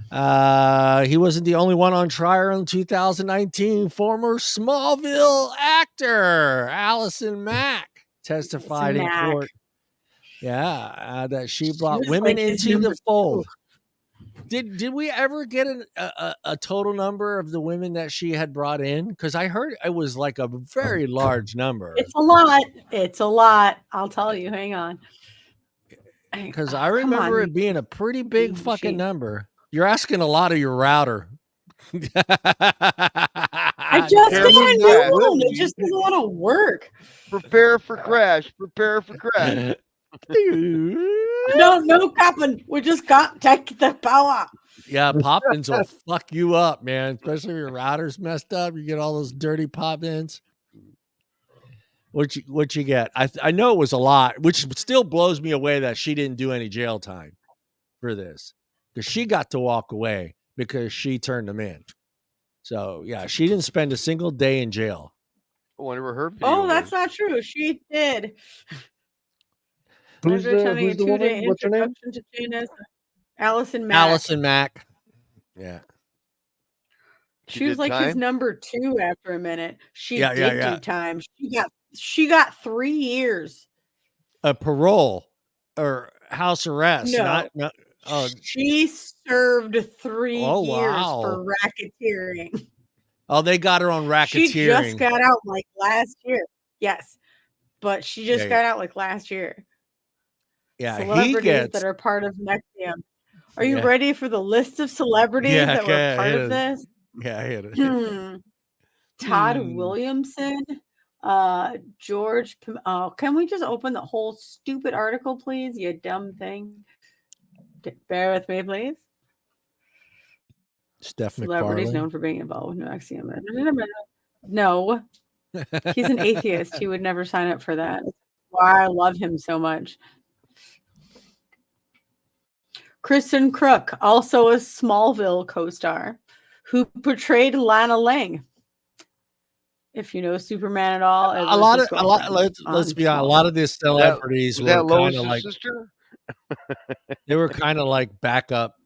He wasn't the only one on trial in 2019. Former Smallville actor Allison Mack testified in court. Yeah, that she brought women into the fold. Did we ever get a total number of the women that she had brought in? Because I heard it was like a very large number. It's a lot. It's a lot. I'll tell you. Hang on. Because I remember it being a pretty big fucking number. You're asking a lot of your router. I just got a new one. It just doesn't want to work. Prepare for crash. Prepare for crash. No copping. We just got take the power. Yeah, pop-ins will fuck you up, man. Especially if your router's messed up. You get all those dirty pop-ins. What you get? I know it was a lot, which still blows me away that she didn't do any jail time for this. Because she got to walk away because she turned them in. So yeah, she didn't spend a single day in jail. Whatever her. Oh, that's not true. She did. Who's the woman? What's her name? Allison Mack. Allison Mack. Yeah. She was like his number 2 after a minute. She did do time. She got 3 years. A parole or house arrest. No. She served 3 years for racketeering. Oh, they got her on racketeering. She just got out like last year. Yes. But she just got out like last year. Yeah. Celebrities that are part of NXIVM. Are you ready for the list of celebrities that were part of this? Yeah, I hit it. Todd Williamson, George. Can we just open the whole stupid article, please? You dumb thing. Bear with me, please. Celebrities known for being involved with NXIVM. No, he's an atheist. He would never sign up for that. That's why I love him so much. Kristen Crook, also a Smallville co-star, who portrayed Lana Lang. If you know Superman at all, let's be honest. A lot of these celebrities were kind of like sister. They were kind of like backup,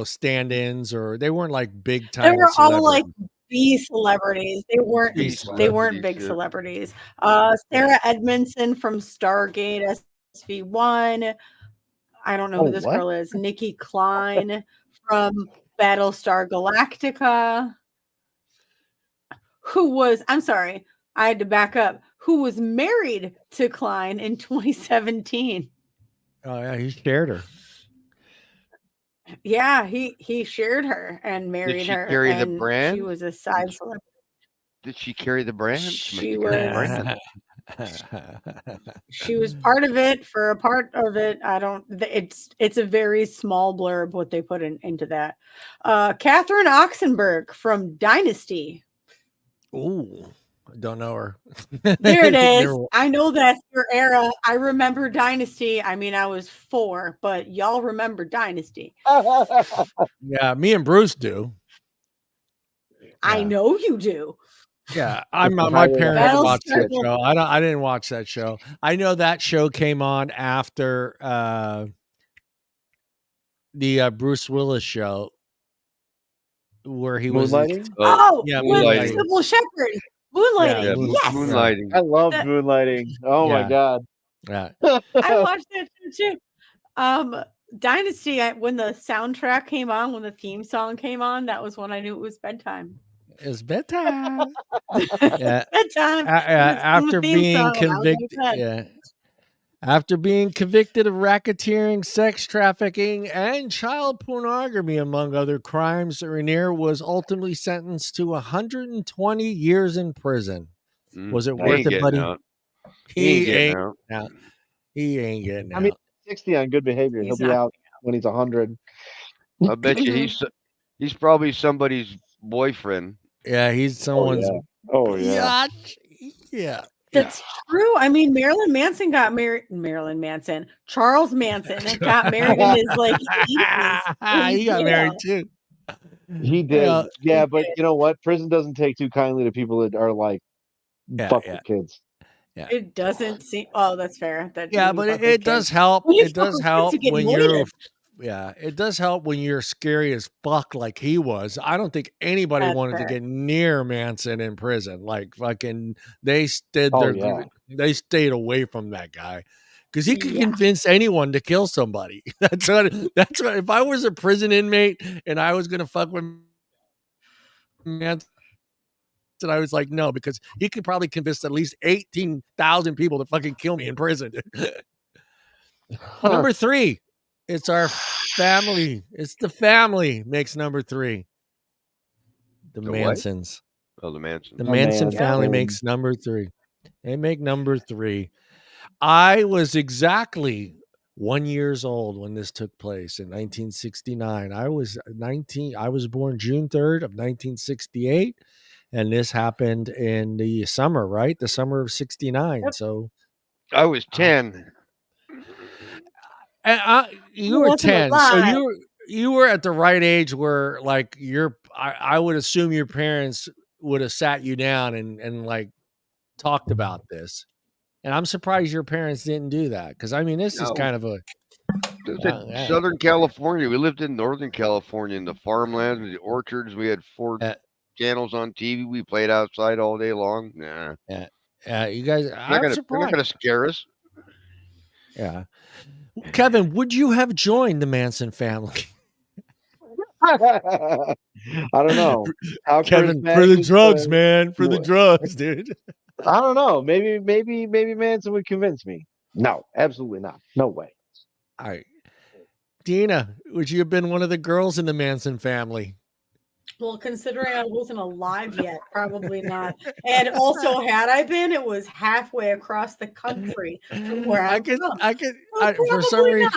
stand-ins, or they weren't like big time. They were all like B celebrities. They weren't big celebrities. Sarah Edmondson from Stargate SV1. I don't know who this girl is. Nikki Klein from Battlestar Galactica. I had to back up. Who was married to Klein in 2017. Oh, yeah, he shared her. Yeah, he shared her and married her. Did she carry the brand? She was a side celebrity. Did she carry the brand? She was. She was part of it for a part of it. It's a very small blurb what they put into that. Catherine Oxenberg from Dynasty. Ooh, I don't know her. There it is. I know that's your era. I remember Dynasty. I mean, I was 4, but y'all remember Dynasty. Yeah, me and Bruce do. I know you do. Yeah, my parents watched that show. I didn't watch that show. I know that show came on after the Bruce Willis show, where he was Moonlighting. With Sybil Shepherd. Moonlighting. Yeah, yes, Moonlighting. I love Moonlighting. Oh my god. Yeah, I watched that too. Dynasty. When the soundtrack came on, when the theme song came on, that was when I knew it was bedtime. It's bedtime. Yeah. Bedtime. After being convicted. After being convicted of racketeering, sex trafficking, and child pornography, among other crimes, Rainier was ultimately sentenced to 120 years in prison. Was it worth it, buddy? He ain't getting out. He ain't getting out. I mean, 60 on good behavior. He'll be out when he's 100. I bet you he's probably somebody's boyfriend. Yeah, he's someone's. Oh yeah. Yeah. That's true. I mean, Marilyn Manson got married. Charles Manson got married in his 80s. He got married too. He did. Yeah, but you know what? Prison doesn't take too kindly to people that are fuck with kids. Yeah. It doesn't seem. Oh, that's fair. But it does help. It does help when you're. Yeah, it does help when you're scary as fuck like he was. I don't think anybody wanted to get near Manson in prison. Like fucking, they stayed away from that guy because he could convince anyone to kill somebody. That's what. If I was a prison inmate and I was gonna fuck with Manson, I was like, no, because he could probably convince at least 18,000 people to fucking kill me in prison. Number 3. It's our family. It's the family makes number 3. The Mansons. What? Oh, the Mansons. The Manson family makes number 3. They make number 3. I was exactly 1 year old when this took place in 1969. I was 19. I was born June 3rd of 1968, and this happened in the summer, right? The summer of 69. Yep. So I was 10. And you were 10, so you were at the right age where I would assume your parents would have sat you down and talked about this. And I'm surprised your parents didn't do that, because I mean this is kind of a Lived in Southern California. We lived in Northern California in the farmlands, the orchards. We had 4 channels on TV. We played outside all day long. Nah. You guys, They're not gonna scare us. Yeah. Kevin, would you have joined the Manson family? I don't know. How Kevin, for charismatic the is drugs, man. For the drugs, dude. I don't know. Maybe Manson would convince me. No, absolutely not. No way. All right. Deana, would you have been one of the girls in the Manson family? Well, considering I wasn't alive yet, probably not. And also, had I been, it was halfway across the country from where I'm from. For some reason,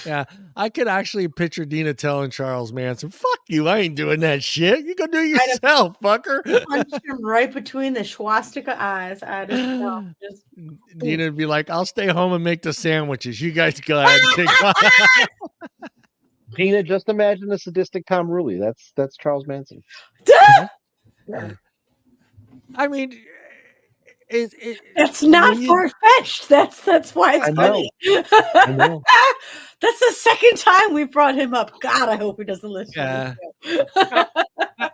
yeah, I could actually picture Deana telling Charles Manson, "Fuck you, I ain't doing that shit. You go do it yourself, fucker." Punch him right between the swastika eyes. Deana would be like, "I'll stay home and make the sandwiches. You guys go ahead and take on." Deana, just imagine a sadistic Tom Ruley. That's Charles Manson. Yeah. I mean, it's not far-fetched. That's why it's funny. I know. That's the second time we brought him up. God, I hope he doesn't listen. Yeah.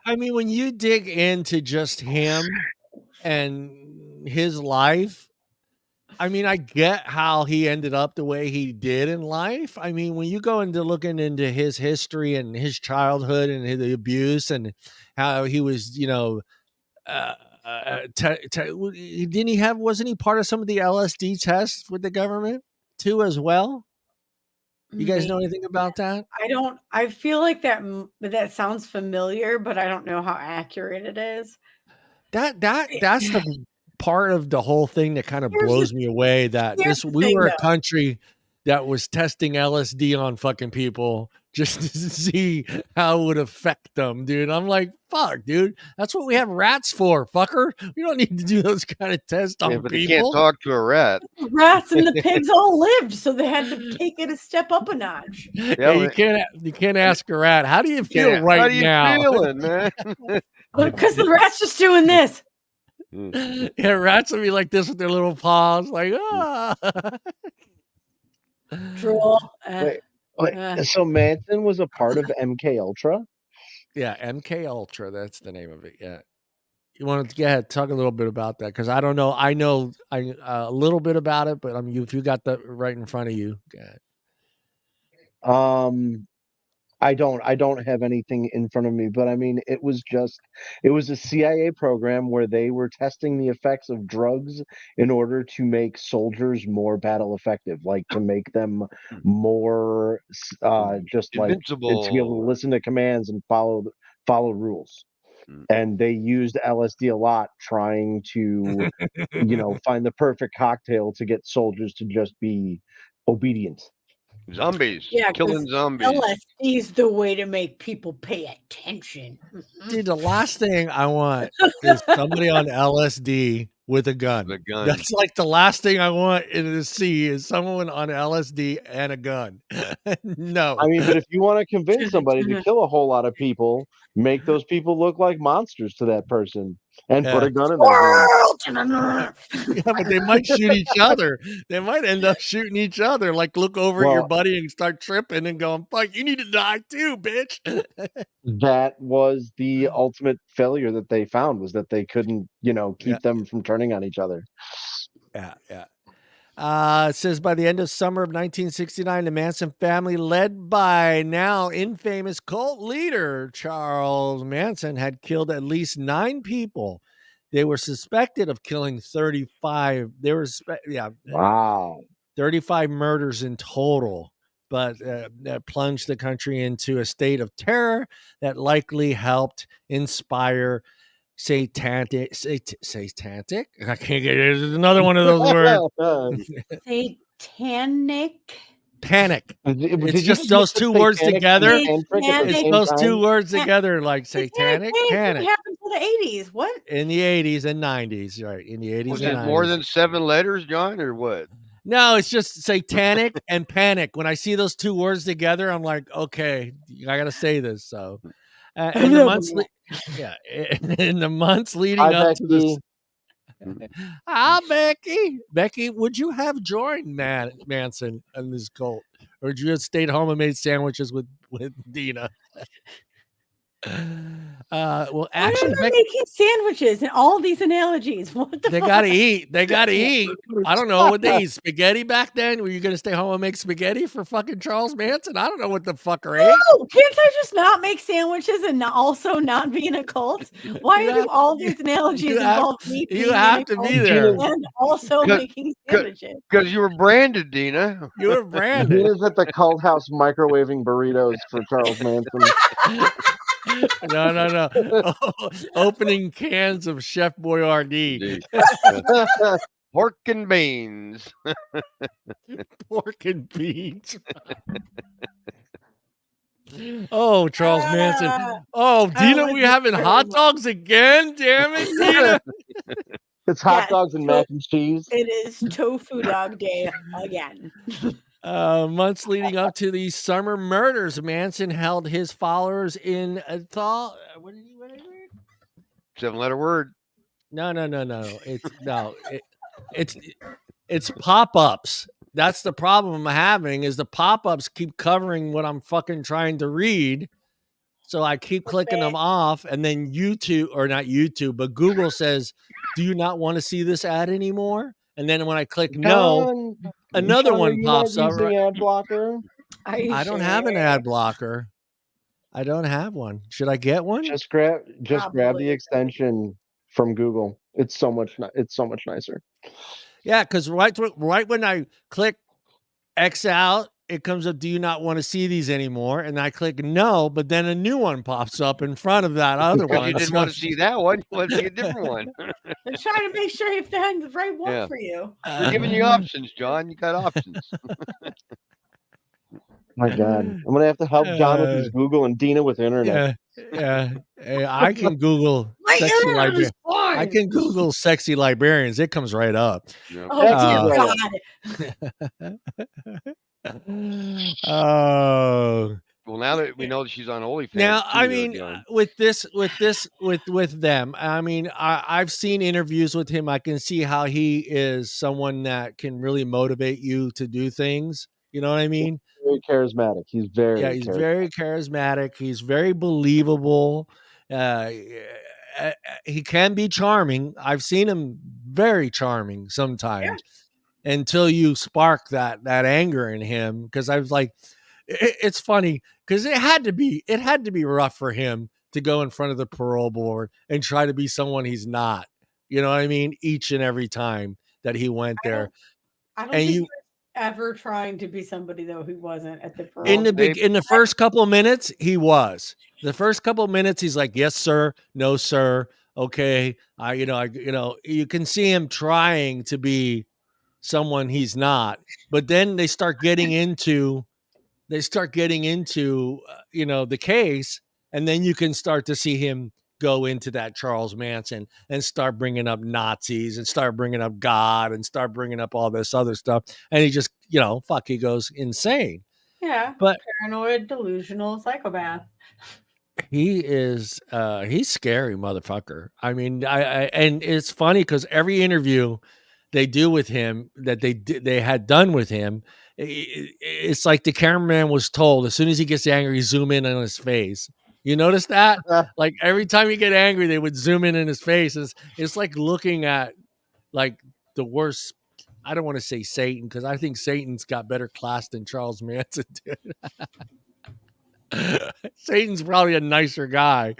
I mean, when you dig into just him and his life, I mean, I get how he ended up the way he did in life. I mean, when you go into looking into his history and his childhood and the abuse and how he was, wasn't he part of some of the LSD tests with the government too as well? You guys know anything about that? I feel like that sounds familiar, but I don't know how accurate it is. That's the part of the whole thing that kind of blows me away, that we were a country that was testing LSD on fucking people just to see how it would affect them, dude. I'm like, fuck, dude. That's what we have rats for, fucker. We don't need to do those kind of tests on people. You can't talk to a rat. The rats and the pigs all lived, so they had to take it a step up a notch. Yeah, you can't ask a rat, how do you feel right now? How do you feeling, man? Because the rat's just doing this. Yeah, rats will be like this with their little paws, like, ah. Drool. So Manson was a part of MK Ultra? Yeah, MK Ultra, that's the name of it. Yeah. You want to go ahead, talk a little bit about that, because I don't know. I know a little bit about it, but if you got that right in front of you, go ahead. I don't have anything in front of me, but I mean, it was a CIA program where they were testing the effects of drugs in order to make soldiers more battle effective, like to make them more just like to be able to listen to commands and follow rules. And they used LSD a lot, trying to find the perfect cocktail to get soldiers to just be obedient. Zombies. Yeah, killing zombies. LSD's the way to make people pay attention. Dude, the last thing I want is somebody on LSD with a gun. That's like the last thing I want to see is someone on LSD and a gun. No. I mean, but if you want to convince somebody to kill a whole lot of people, make those people look like monsters to that person and put a gun in their hand. Yeah, but they might shoot each other. They might end up shooting each other. Like, look over at your buddy and start tripping and going, fuck, you need to die too, bitch. That was the ultimate failure that they found, was that they couldn't, keep them from turning on each other. Yeah. It says by the end of summer of 1969, the Manson family, led by now infamous cult leader Charles Manson, had killed at least 9 people. They were suspected of killing 35. Wow. 35 murders in total, but that plunged the country into a state of terror that likely helped inspire satanic. I can't get it. There's another one of those words. Satanic. Panic. It's just those 2 words together. It's those 2 words together, like satanic, panic. What happened to the 80s? What? In the 80s and 90s, right? In the 80s Was and it 90s. more than 7 letters, John, or what? No, it's just satanic and panic. When I see those 2 words together, I'm like, okay, I got to say this. So, in the months leading up to this. Becky, would you have joined Manson and his cult? or would you have stayed home and made sandwiches with Deana? Well, Why actually, am I making sandwiches and all these analogies? What the they fuck? gotta eat. They gotta eat. I don't know what they eat. Spaghetti back then? Were you gonna stay home and make spaghetti for fucking Charles Manson? I don't know what the fucker ate. No, can't I just not make sandwiches and also not be in a cult? Why do all these analogies involve me being You have in a to cult be there. and also making sandwiches? Because you were branded, Deana. You were branded. Deana's at the cult house microwaving burritos for Charles Manson. No. Opening cans of Chef Boyardee. Pork and beans. Pork and beans. Oh, Charles Manson. Oh, Deana, we having hot dogs again? Damn it, Deana. It's hot dogs and mac and cheese. It is tofu dog day again. Months leading up to these summer murders, Manson held his followers in a tall. What did he read? 7-letter word. No. It's pop-ups. That's the problem I'm having. Is the pop-ups keep covering what I'm fucking trying to read, so I keep clicking them off, and then YouTube, or not YouTube, but Google says, "Do you not want to see this ad anymore?" And then when I click no, another one pops up. Using ad blocker? I don't have an ad blocker. I don't have one. Should I get one? Just grab the extension from Google. It's so much nicer. Yeah, because right when I click X out, it comes up, "Do you not want to see these anymore?" And I click no, but then a new one pops up in front of that other one. You didn't want to see that one. You want to see a different one. They're trying to make sure you find the right one for you. They're giving you options, John. You got options. My God, I'm gonna have to help John with his Google and Deana with internet. Yeah. Hey, I can Google sexy librarians. I can Google sexy librarians. It comes right up. Yeah. Oh dear God. Oh. Well, now that we know that she's on OnlyFans. Now, I mean, with them, I mean, I've seen interviews with him. I can see how he is someone that can really motivate you to do things. You know what I mean? Very charismatic. He's very charismatic. He's very believable. He can be charming. I've seen him very charming sometimes until you spark that anger in him. Because I was like, it's funny because it had to be rough for him to go in front of the parole board and try to be someone he's not. You know what I mean? Each and every time that he went there. I don't think he was ever trying to be somebody though who wasn't at the parole. In the first couple of minutes, he was. The first couple of minutes, he's like, "Yes, sir. No, sir. Okay." You can see him trying to be someone he's not, but then they start getting into the case, and then you can start to see him go into that Charles Manson and start bringing up Nazis and start bringing up God and start bringing up all this other stuff. And he just, he goes insane. Yeah. But paranoid, delusional psychopath. He is, he's scary motherfucker. I mean, and it's funny because every interview they do with him that they had done with him, it's like the cameraman was told as soon as he gets angry, zoom in on his face. You notice that? Like every time you get angry, they would zoom in his face. It's like looking at like the worst. I don't want to say Satan because I think Satan's got better class than Charles Manson did. Satan's probably a nicer guy.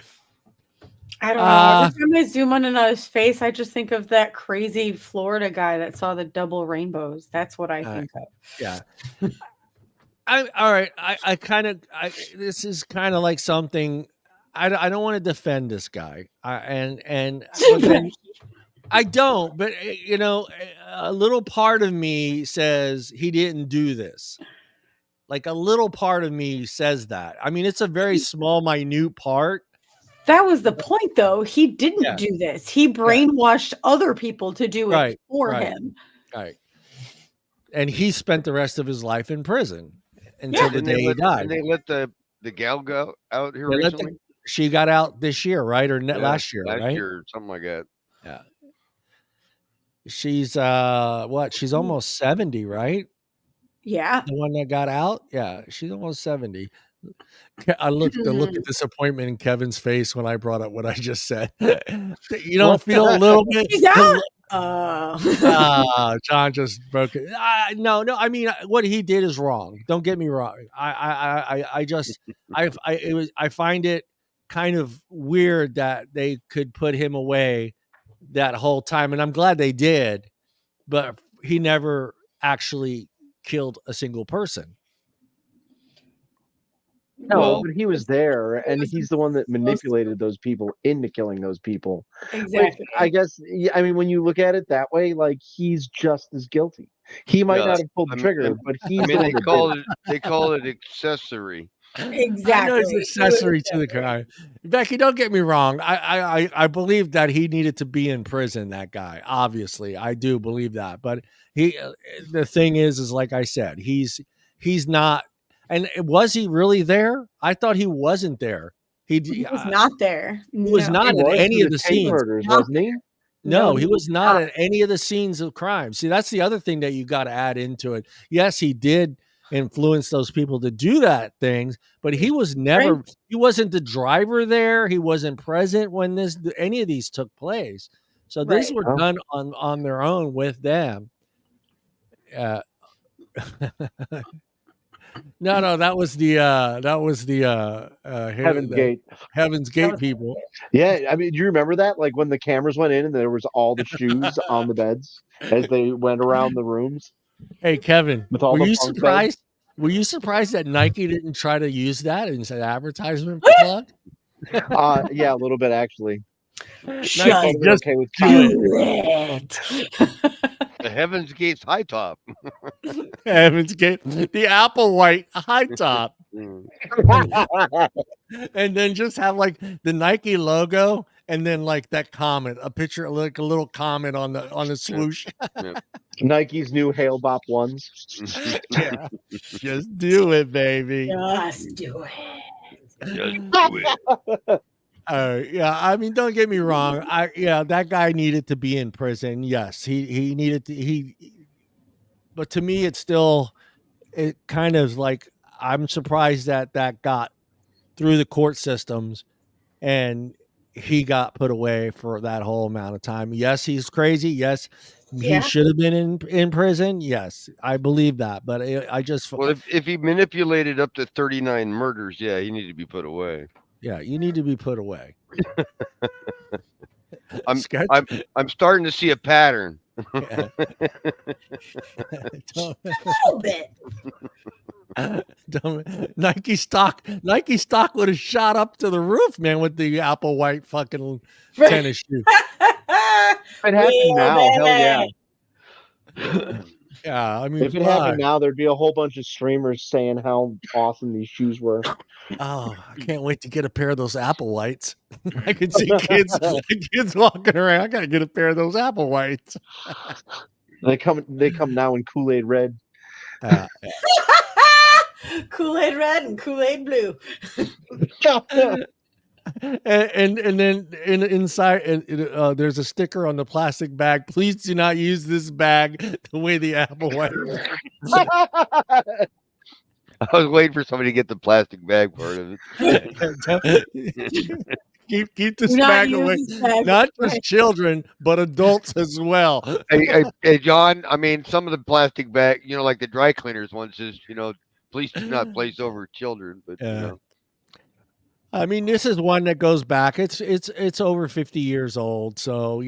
I don't know. Every time I zoom in on his face, I just think of that crazy Florida guy that saw the double rainbows. That's what I think of. Yeah. All right. This is kind of like something. I don't want to defend this guy. I don't. But a little part of me says he didn't do this. Like a little part of me says that. I mean, it's a very small, minute part. That was the point, though. He didn't do this. He brainwashed other people to do it for him. Right. And he spent the rest of his life in prison until the day he died. And they let the gal go out here recently? She got out this year, right? Or last year, right? Last year, something like that. Yeah. She's what? She's almost 70, right? Yeah. The one that got out? Yeah, she's almost 70. I looked the look of disappointment in Kevin's face when I brought up what I just said. You don't What? feel a little bit She's out. Oh. John just broke it. No, I mean, what he did is wrong. Don't get me wrong. I find it kind of weird that they could put him away that whole time, and I'm glad they did, but he never actually killed a single person. No, Well, but he was there, and was he's the one that supposed to. manipulated those people into killing those people. Which Exactly. I guess, I mean, when you look at it that way, like he's just as guilty. He might Yeah. not have pulled the trigger, but I he's the mean, one that did it. they call it accessory. Exactly. I know it's accessory to the crime. Becky, don't get me wrong. I believe that he needed to be in prison. That guy, obviously, I do believe that. But the thing is like I said, he's not. And was he really there? I thought he wasn't there. He was not there. He was No. not He in was any for of the the Tate scenes. murders, wasn't he? No, No, he he was was not not. at any of the scenes of crime. See, that's the other thing that you got to add into it. Yes, he did influence those people to do that things, but he was never. Right. He wasn't the driver there. He wasn't present when any of these took place. So these Right. were Oh. done on their own with them. No, that was the Heaven's Gate. Heaven's Gate people. Yeah, I mean, do you remember that? Like when the cameras went in and there was all the shoes on the beds as they went around the rooms Hey, Kevin, with all were the you bunk beds. surprised? Were you surprised that Nike didn't try to use that as an advertisement plug? Yeah, a little bit actually. Shut Nike, Totally just okay with do Kyle. it. The Heaven's Gates high top. Heaven's Gate, the Apple White high top, Mm. and then just have like the Nike logo, and then like that comment, a picture, like a little comment on the swoosh. Nike's new Hail Bop ones. Yeah, just do it, baby. Just do it. Just do it. Yeah, I mean, don't get me wrong. That guy needed to be in prison. Yes, he needed to. But to me, it's still, it kind of like, I'm surprised that got through the court systems and he got put away for that whole amount of time. Yes, he's crazy. Yes, he should have been in prison. Yes, I believe that. But I just, Well, if he manipulated up to 39 murders, yeah, he needed to be put away. yeah, you need to be put away. I'm starting to see a pattern. Yeah. A little bit. Nike stock would have shot up to the roof, man, with the Apple White fucking tennis shoe. If it happened now, hell yeah. Yeah, I mean, If it happened now, there'd be a whole bunch of streamers saying how awesome these shoes were. Oh, I can't wait to get a pair of those Apple Whites. I can see kids walking around. I gotta get a pair of those Apple Whites. They come now in Kool-Aid red. Kool-Aid red and Kool-Aid blue. and then inside there's a sticker on the plastic bag. Please do not use this bag the way the Apple White. I was waiting for somebody to get the plastic bag part of it. keep this bag away. Not just children, but adults as well. Hey, John, I mean, some of the plastic bag, like the dry cleaners one says, please do not place over children. But I mean, this is one that goes back. It's over 50 years old. So,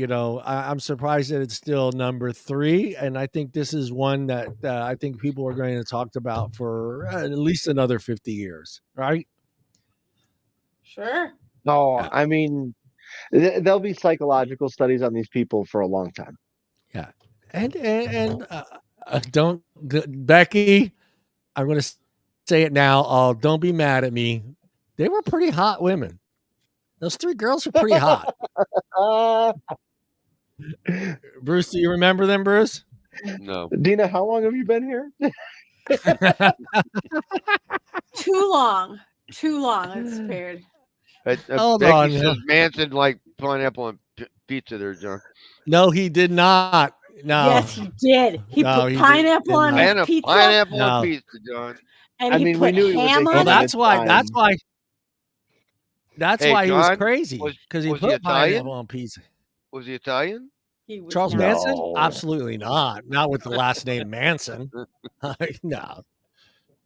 I'm surprised that it's still number 3. And I think this is one that I think people are going to talk about for at least another 50 years, right? Sure. No, I mean, there'll be psychological studies on these people for a long time. Yeah. And don't, Becky, I'm going to say it now. Don't be mad at me. They were pretty hot women. Those 3 girls were pretty hot. Bruce, do you remember them, Bruce? No. Deana, how long have you been here? Too long. It's paired. Hold Becky on. says Manson like pineapple on pizza there, John. No, he did not. No. Yes, he did. He No, put he pineapple did on not. his And a pizza, pineapple No. on pizza, John. and I he mean, we put knew he was a ham kid Well, on at it. the time. that's Hey, why he was John, crazy, because he was he put pineapple Italian? on pizza. Was he Italian? He was Charles not. Manson? No. Absolutely not. Not with the last name Manson.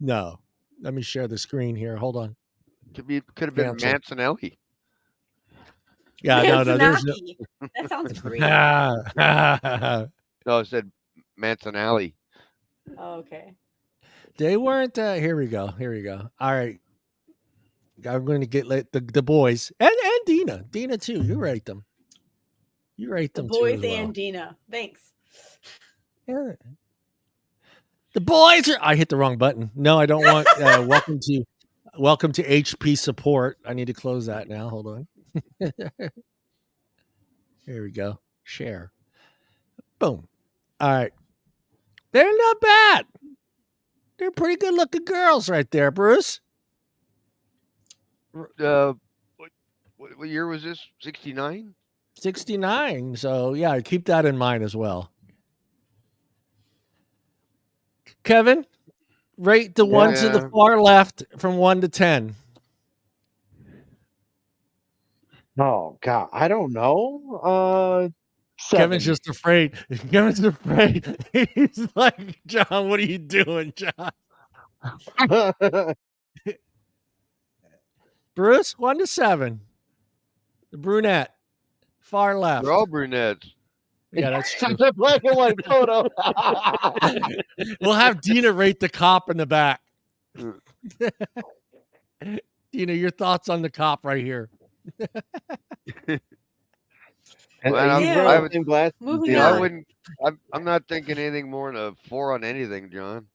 No. Let me share the screen here. Hold on. Could have been Cancel. Mancinelli. Yeah, no, there's no. Manzanaki. That sounds great. No, it said Mancinelli. Oh, okay. They weren't. Here we go. All right. I'm going to get the boys and Deana too. You rate them. The too boys as well. and Deana. Thanks. Yeah. The boys are. I hit the wrong button. No, I don't want. Welcome to HP support. I need to close that now. Hold on. Here we go. Share. Boom. All right. They're not bad. They're pretty good looking girls right there, Bruce. What year was this? 69? 69. So yeah, keep that in mind as well. Kevin, rate the one to the far left from 1 to 10. Oh God, I don't know. 7. Kevin's just afraid. Kevin's afraid. He's like, John, what are you doing, John? Bruce, 1 to 7. The brunette, far left. They're all brunettes. Yeah, that's true. The black and white photo. We'll have Deana rate the cop in the back. Deana, your thoughts on the cop right here. And Well, he's Yeah. wearing the same glasses. Moving Yeah, I on. wouldn't. I'm not thinking anything more than a 4 on anything, John.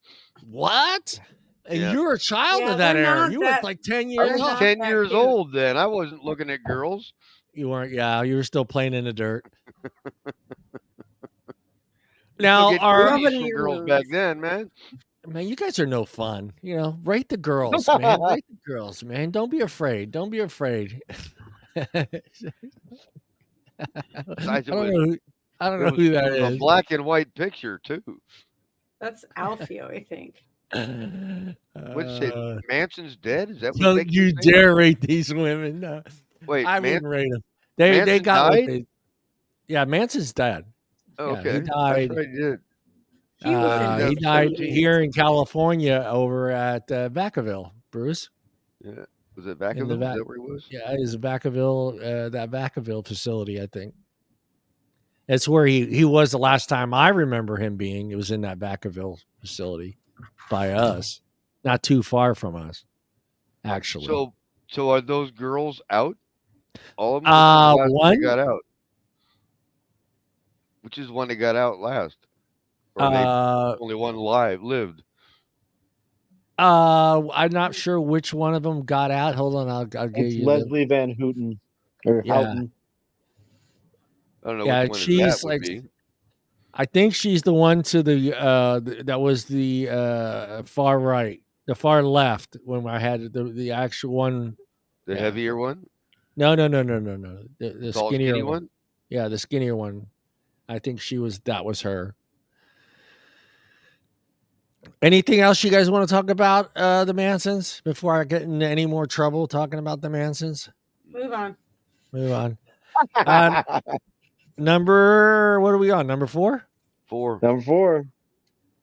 What? And Yeah. you were a child Yeah, of that they're era. not You were that- like 10 I years was not old. 10 that years cute. old then. I wasn't looking at girls. You weren't. Yeah, you were still playing in the dirt. Now, Get our cooties Rubbing from your girls moves. back then, man. man, you guys are no fun. You know, rate the girls, man. Rate the girls, man. Don't be afraid. Don't be afraid. I Besides, don't know. I don't know who it that was a is. black and white picture too. That's Alfio, I think. What's it? Manson's dead? Is that what Don't they keep you saying? dare rate these women. No. Wait, I wouldn't rate them. They Manson got what died? they. Yeah, Manson's dead. Oh, Yeah, okay. he died. That's right, he did. He was in He his died 80s. here in California over at Vacaville, Bruce. Yeah. Was it In Vacaville? the Is that where he was? Yeah, it is Vacaville, that Vacaville facility, I think. That's where he was the last time I remember him being. It was in that Vacaville facility by us, not too far from us, actually. So are those girls out? All of them? Which is the last one one, that got out? Which is one that got out last? Or only one lived? I'm not sure which one of them got out. Hold on, I'll give It's you Leslie Van Houten or Yeah. Houten. I don't know Yeah, which one she's that would like, be. I think she's the one to the that was the far right, the far left when I had the actual one. The heavier one? No. The Tall, skinnier skinny one. one? Yeah, the skinnier one. I think that was her. Anything else you guys want to talk about the Mansons before I get into any more trouble talking about the Mansons? Move on. Move on. Number, what are we on? Number 4? 4. Number 4.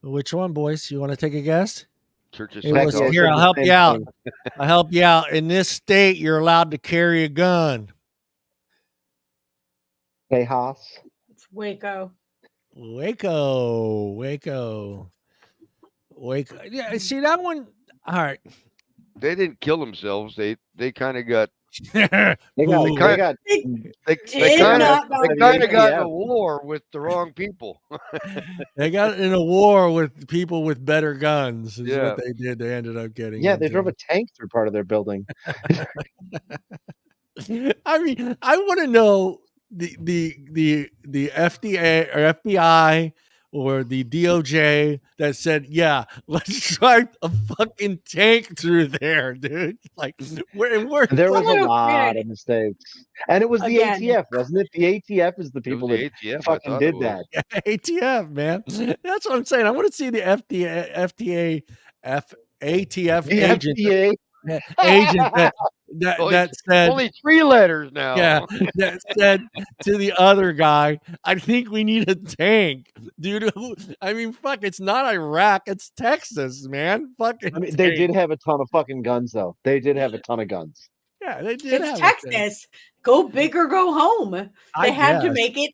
Which one, boys? You want to take a guess? Church of Hey, listen, Scientology. here, I'll help you out. I'll help you out. In this state, you're allowed to carry a gun. Hey, Haas. It's Waco. Waco. Yeah, see that one. All right. They didn't kill themselves. They kind of got They got They got they Did kind not of go they kind of got in Yeah. a war with the wrong people. They got in a war with people with better guns. Is Yeah. what they did. They ended up getting. they into. drove a tank through part of their building. I mean, I want to know the FDA or FBI or the DOJ that said, "Yeah, let's drive a fucking tank through there, dude." Like, we're There was a Someone who lot created of mistakes, and it was the again. ATF, wasn't it? The ATF is the It was people the that ATF. I fucking thought it did was. that. ATF, man. That's what I'm saying. I want to see the ATF The agent FDA. agent that said, Only 3 letters yeah, now. that said to the other guy, "I think we need a tank, dude." I mean, fuck, it's not Iraq, it's Texas, man. Fucking I mean, they tank. did have a ton of fucking guns, though. They did have a ton of guns. Yeah, they did It's have a tank. Texas. Go big or go home. I They had to guess. make it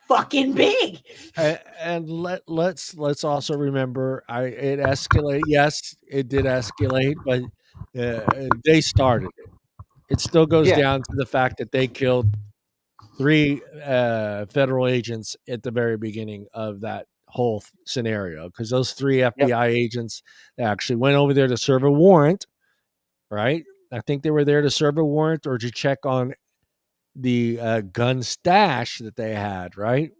fucking big. And let's also remember, it escalated. Yes, it did escalate, but they started it. It still goes Yeah. down to the fact that they killed 3 federal agents at the very beginning of that whole scenario, because those 3 FBI agents actually went over there to serve a warrant, right? I think they were there to serve a warrant or to check on the gun stash that they had, right?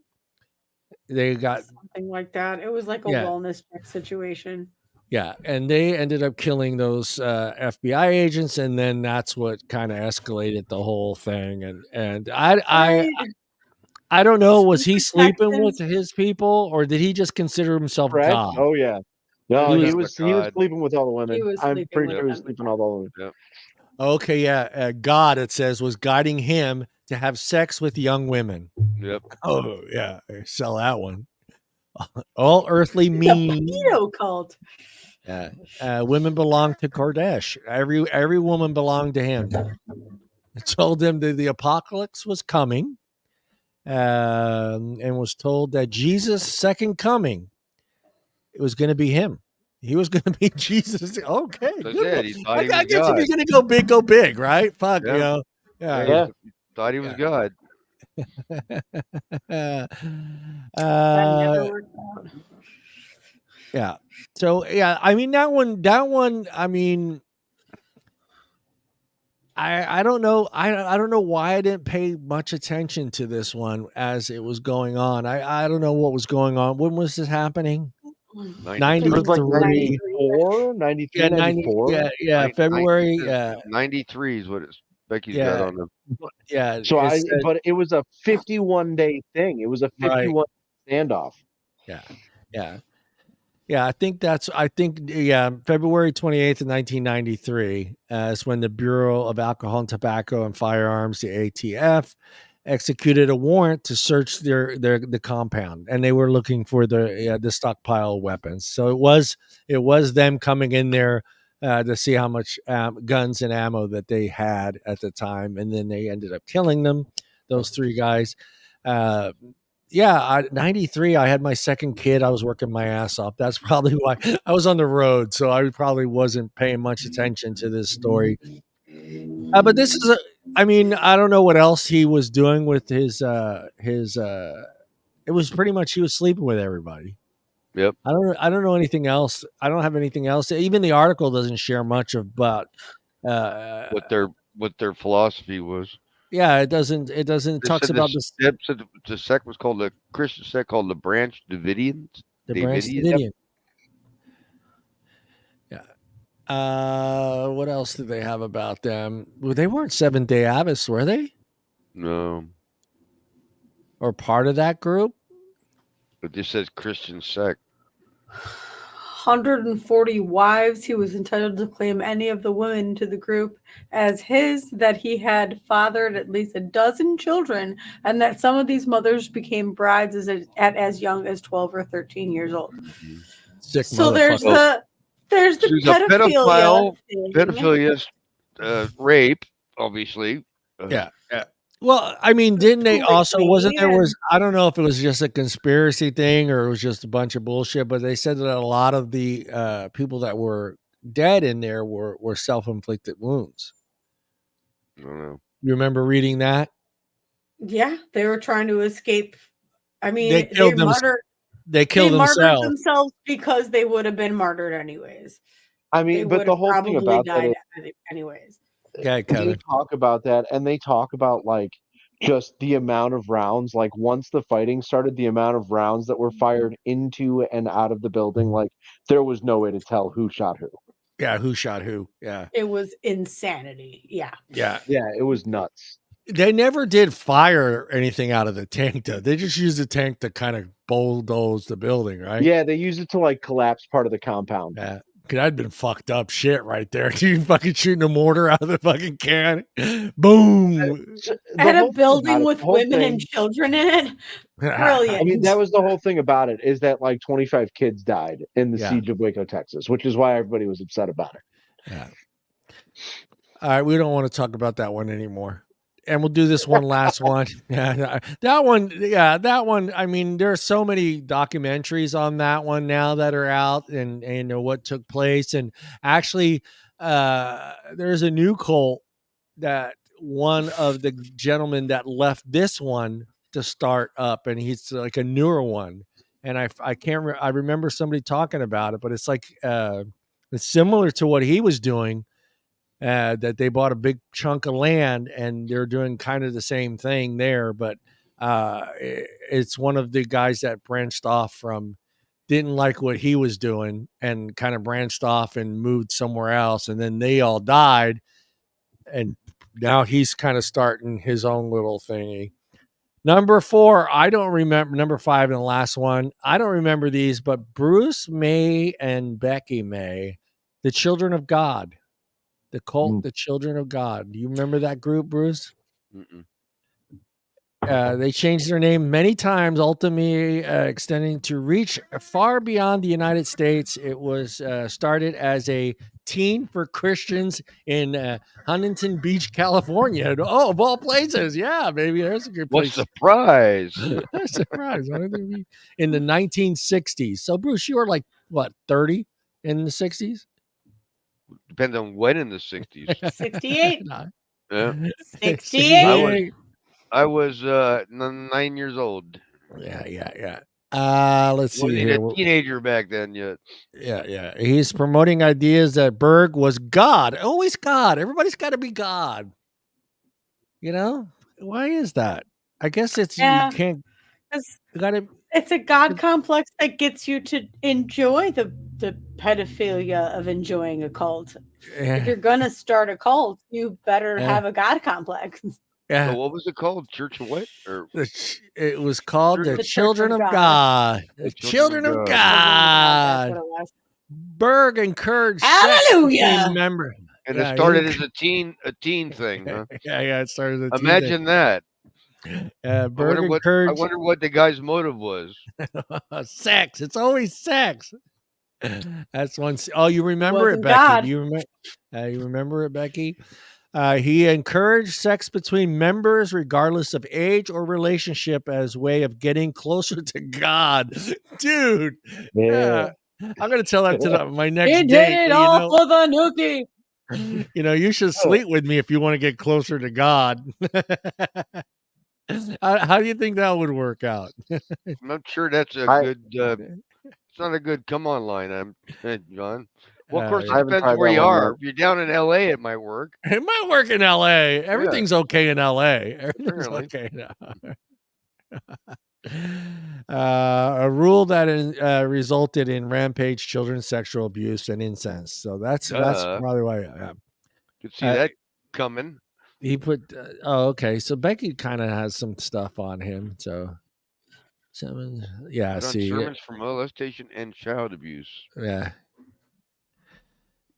They got, Something like that. It was like a wellness check situation. yeah, and they ended up killing those FBI agents, and then that's what kind of escalated the whole thing. And I don't know, was he sleeping with his people, or did he just consider himself Correct. God? Oh yeah. No, He he was was sleeping with all the women. He was I'm sleeping pretty with sure he was them. sleeping with all the women. Yep. Okay, yeah. God, it says, was guiding him to have sex with young women. Yep. Oh yeah, sell that one. All earthly The mean. pedo cult. Women belong to Kodesh. Every woman belonged to him. It told them that the apocalypse was coming, and was told that Jesus' second coming, it was going to be him. He was going to be Jesus. Okay, So good. yeah, he thought I he was guess if God. you're going to go big, right? Fuck, Yeah. you know. Yeah. He thought he was God. That never worked out. Yeah. So yeah, I mean that one. I mean, I don't know. I don't know why I didn't pay much attention to this one as it was going on. I don't know what was going on. When was this happening? 93. It was like 93. 94, 93, Yeah, 94. yeah, February. 93 is what Becky's got Yeah, on the. yeah. So it said- but it was a 51-day thing. It was a Right. 51 standoff. Yeah. I think February 28th of 1993 is when the Bureau of Alcohol and Tobacco and Firearms, the ATF, executed a warrant to search the compound, and they were looking for the stockpile of weapons. So it was them coming in there to see how much guns and ammo that they had at the time, and then they ended up killing them, those 3 guys. 93, I had my second kid. I was working my ass off. That's probably why I was on the road, so I probably wasn't paying much attention to this story. But this is I mean, I don't know what else he was doing with his it was pretty much he was sleeping with everybody. Yep. I don't know anything else. I don't have anything else. Even the article doesn't share much about What their philosophy was. yeah, it doesn't it They talks said about this. this The sect was called the Christian sect called the Branch Davidians. the Branch Davidian. Yeah. What else did they have about them? Well, they weren't Seventh-day Adventists, were they? No, Or part of that group? it just says Christian sect. 140 wives. He was entitled to claim any of the women to the group as his, that he had fathered at least a dozen children, and that some of these mothers became brides at as young as 12 or 13 years old. Sick So there's motherfucker. the She's a pedophilia. pedophilia, rape, obviously. Yeah. Well, I mean, didn't they also, wasn't there Yeah. I don't know if it was just a conspiracy thing or it was just a bunch of bullshit, but they said that a lot of the people that were dead in there were self-inflicted wounds. I don't know. You remember reading that? Yeah, they were trying to escape. I mean, They killed they killed martyred themselves. themselves because they would have been martyred anyways. I They mean, but would the have whole thing probably about that died is anyways. Okay, they Kevin. talk about that, and they talk about like just the amount of rounds, like once the fighting started, the amount of rounds that were fired into and out of the building, like there was no way to tell who shot who. Yeah, who shot who? Yeah. It was insanity. Yeah. Yeah. Yeah, it was nuts. They never did fire anything out of the tank, though. They just used the tank to kind of bulldoze the building, right? Yeah, they used it to like collapse part of the compound. Yeah. Cause I'd been fucked up shit right there. Dude, fucking shooting a mortar out of the fucking can. Boom. At a building with women and children in it. Brilliant. I mean, that was the whole thing about it, is that like 25 kids died in the Yeah. siege of Waco, Texas, which is why everybody was upset about it. Yeah. All right, we don't want to talk about that one anymore. And we'll do this one last one. Yeah, that one. Yeah, that one. I mean, there are so many documentaries on that one now that are out, and what took place. And actually, there's a new cult that one of the gentlemen that left this one to start up, and he's like a newer one. And I can't. I remember somebody talking about it, but it's like it's similar to what he was doing. That they bought a big chunk of land and they're doing kind of the same thing there, but it's one of the guys that branched off from, didn't like what he was doing and kind of branched off and moved somewhere else, and then they all died, and now he's kind of starting his own little thingy. Number 4, I don't remember. Number 5 and the last one, I don't remember these, but Bruce May and Becky May, the Children of God. The cult, the Children of God. Do you remember that group, Bruce? Mm-mm. They changed their name many times, ultimately extending to reach far beyond the United States. It was started as a teen for Christians in Huntington Beach, California. Oh, of all places. Yeah, baby. There's a good place. What surprise. Surprise. In the 1960s. So, Bruce, you were like, what, 30 in the 60s? Depends on when in the 60s. 68. Yeah. 68. I was 9 years old. Yeah. Let's see Wasn't here. a teenager back then yet. Yeah. He's promoting ideas that Berg was God. Always God. Everybody's got to be God. You know? Why is that? I guess it's you can't. It's a God complex that gets you to enjoy the pedophilia of enjoying a cult. If you're gonna start a cult, you better have a God complex. Yeah. So what was it called? Church of what? Or it was called the Children of God. God. The Children of God. That's what it was. Berg encouraged Hallelujah. Member. And it started as a teen thing, huh? Yeah, it started as a teen Imagine that. Berg I wonder what the guy's motive was. Sex. It's always sex. That's one. Oh, you remember it, Becky? God. You remember it, Becky? He encouraged sex between members, regardless of age or relationship, as way of getting closer to God. Dude, yeah. I'm gonna tell that to my next He date. did it all for the nookie. You know, you should sleep with me if you want to get closer to God. How do you think that would work out? I'm not sure that's a good. It's not a good come on line, John. Well, of course, it depends where you are. If you're down in LA, it might work. It might work in LA. Everything's okay in LA. Everything's okay now. A rule that resulted in rampage children's sexual abuse and incest. So that's probably why. Could see that coming. He put. Okay. So Becky kind of has some stuff on him. So yeah. See, sermons for molestation and child abuse. Yeah.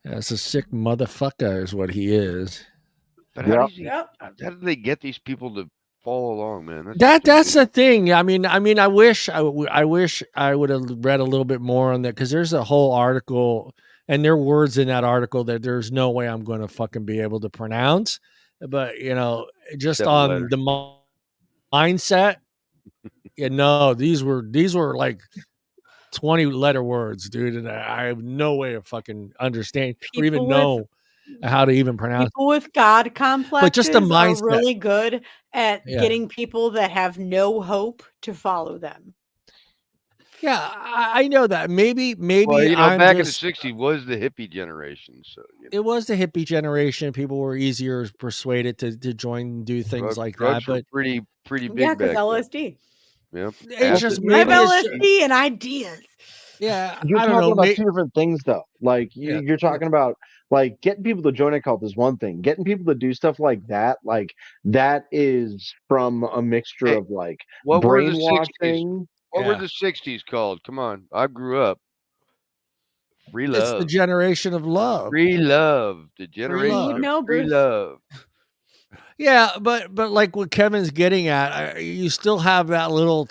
That's a sick motherfucker, is what he is. But how do they get these people to follow along, man? That's the thing. I mean, I wish I would have read a little bit more on that, because there's a whole article, and there are words in that article that there's no way I'm going to fucking be able to pronounce. But just on the mindset, these were like 20-letter words, dude, and I have no way of fucking understanding or even know how to even pronounce. People with God complexes but just the mindset are really good at getting people that have no hope to follow them. Yeah, I know that. Maybe Well, I'm back in the just. '60s was the hippie generation, so It was the hippie generation. People were easier persuaded to join and do things like that. drugs were But pretty Yeah, big because back then. LSD. Yep. it's just Acid, I have maybe it's just, LSD and ideas. yeah. You're I don't talking know. about two different things, though. Like Yeah. you're talking about like getting people to join a cult is one thing. Getting people to do stuff like that is from a mixture Hey, of like what were the '60s? brainwashing. What were Yeah. the '60s called? Come on, I grew up. Free It's the love. generation of love. Free love. The Free You generation love. of know, free Bruce. love. Yeah, but like what Kevin's getting at, you still have that little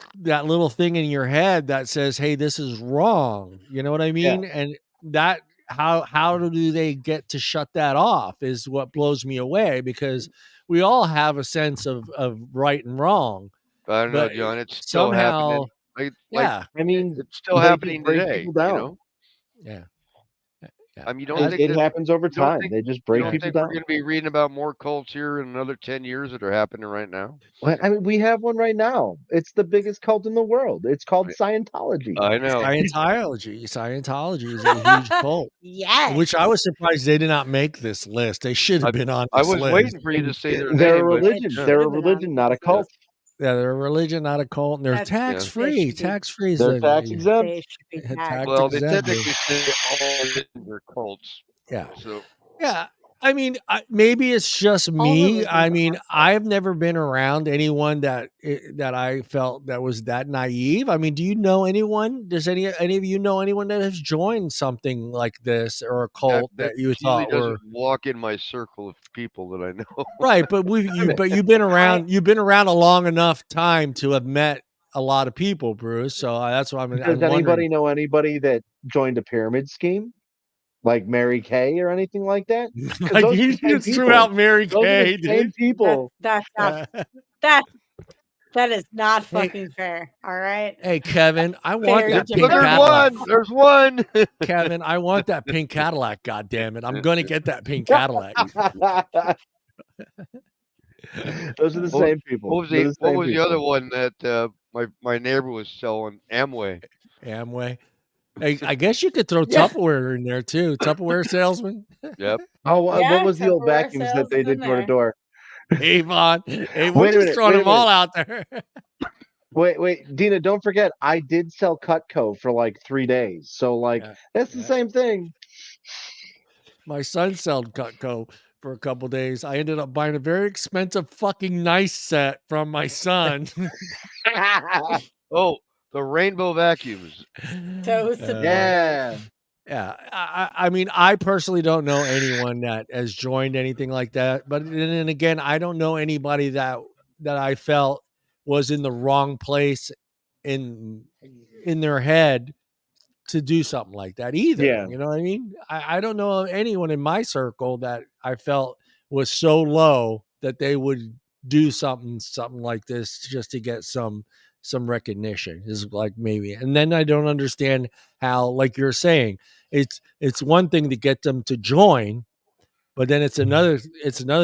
thing in your head that says, "Hey, this is wrong." You know what I mean? And that how do they get to shut that off is what blows me away, because we all have a sense of right and wrong, I don't know, but John. It's still somehow, happening. Like yeah, I mean, it's still they just happening break today. people down. yeah, yeah. You don't think It that happens over you don't time. think They just you break don't people think we're down. going to be reading about more cults here in another 10 years that are happening right now? Well, I mean, we have one right now. It's the biggest cult in the world. It's called Scientology. I know. Scientology is a huge cult, Yes. which I was surprised they did not make this list. They should have been on I this was list. waiting for you to say their They're a name, but religion. yeah, They're a religion, not a cult. Yeah, they're a religion, not a cult, and they're That's- tax Yeah. free. They should be. Tax free is They're tax exempt. They should be tagged. tax well, they exempt. technically say all religions are cults. Yeah, So yeah. I mean, maybe it's just me. religions I are mean, cults. I've never been around anyone that I felt that was that naive. I mean, do you know anyone? Does any of you know anyone that has joined something like this or a cult that that you usually thought doesn't were walk in my circle of people that I know. right? But you've been around. You've been around a long enough time to have met a lot of people, Bruce. So that's what I'm Does wondering. anybody know anybody that joined a pyramid scheme? Like Mary Kay or anything like that? Because Like those are you the same just threw people. out Mary Those are Kay, the same dude. people. That's not that is not fucking fair. All right. Hey, Kevin, I want Very that different. pink But Cadillac. there's one. Kevin, I want that pink Cadillac. God damn it! I'm gonna get that pink Cadillac. Those are the What, same people. what was They're the same other people. one that my neighbor was selling? Amway. Amway. Hey, I guess you could throw Tupperware in there too. Tupperware salesman. Yep. Oh, what was the old Tupperware vacuums sales that they is in did door to there. door? Avon. Hey, we're Wait a just minute, throwing wait a them all minute. out there. Wait, Dina, don't forget, I did sell Cutco for like 3 days. So, like, that's the same thing. My son sold Cutco for a couple days. I ended up buying a very expensive fucking nice set from my son. Oh, the rainbow vacuums. Toast Yeah. Yeah, I mean, I personally don't know anyone that has joined anything like that. But then again, I don't know anybody that I felt was in the wrong place in their head to do something like that either. Yeah. You know what I mean? I don't know of anyone in my circle that I felt was so low that they would do something like this just to get some recognition, is like maybe. And then I don't understand how, like you're saying, it's one thing to get them to join, but then it's another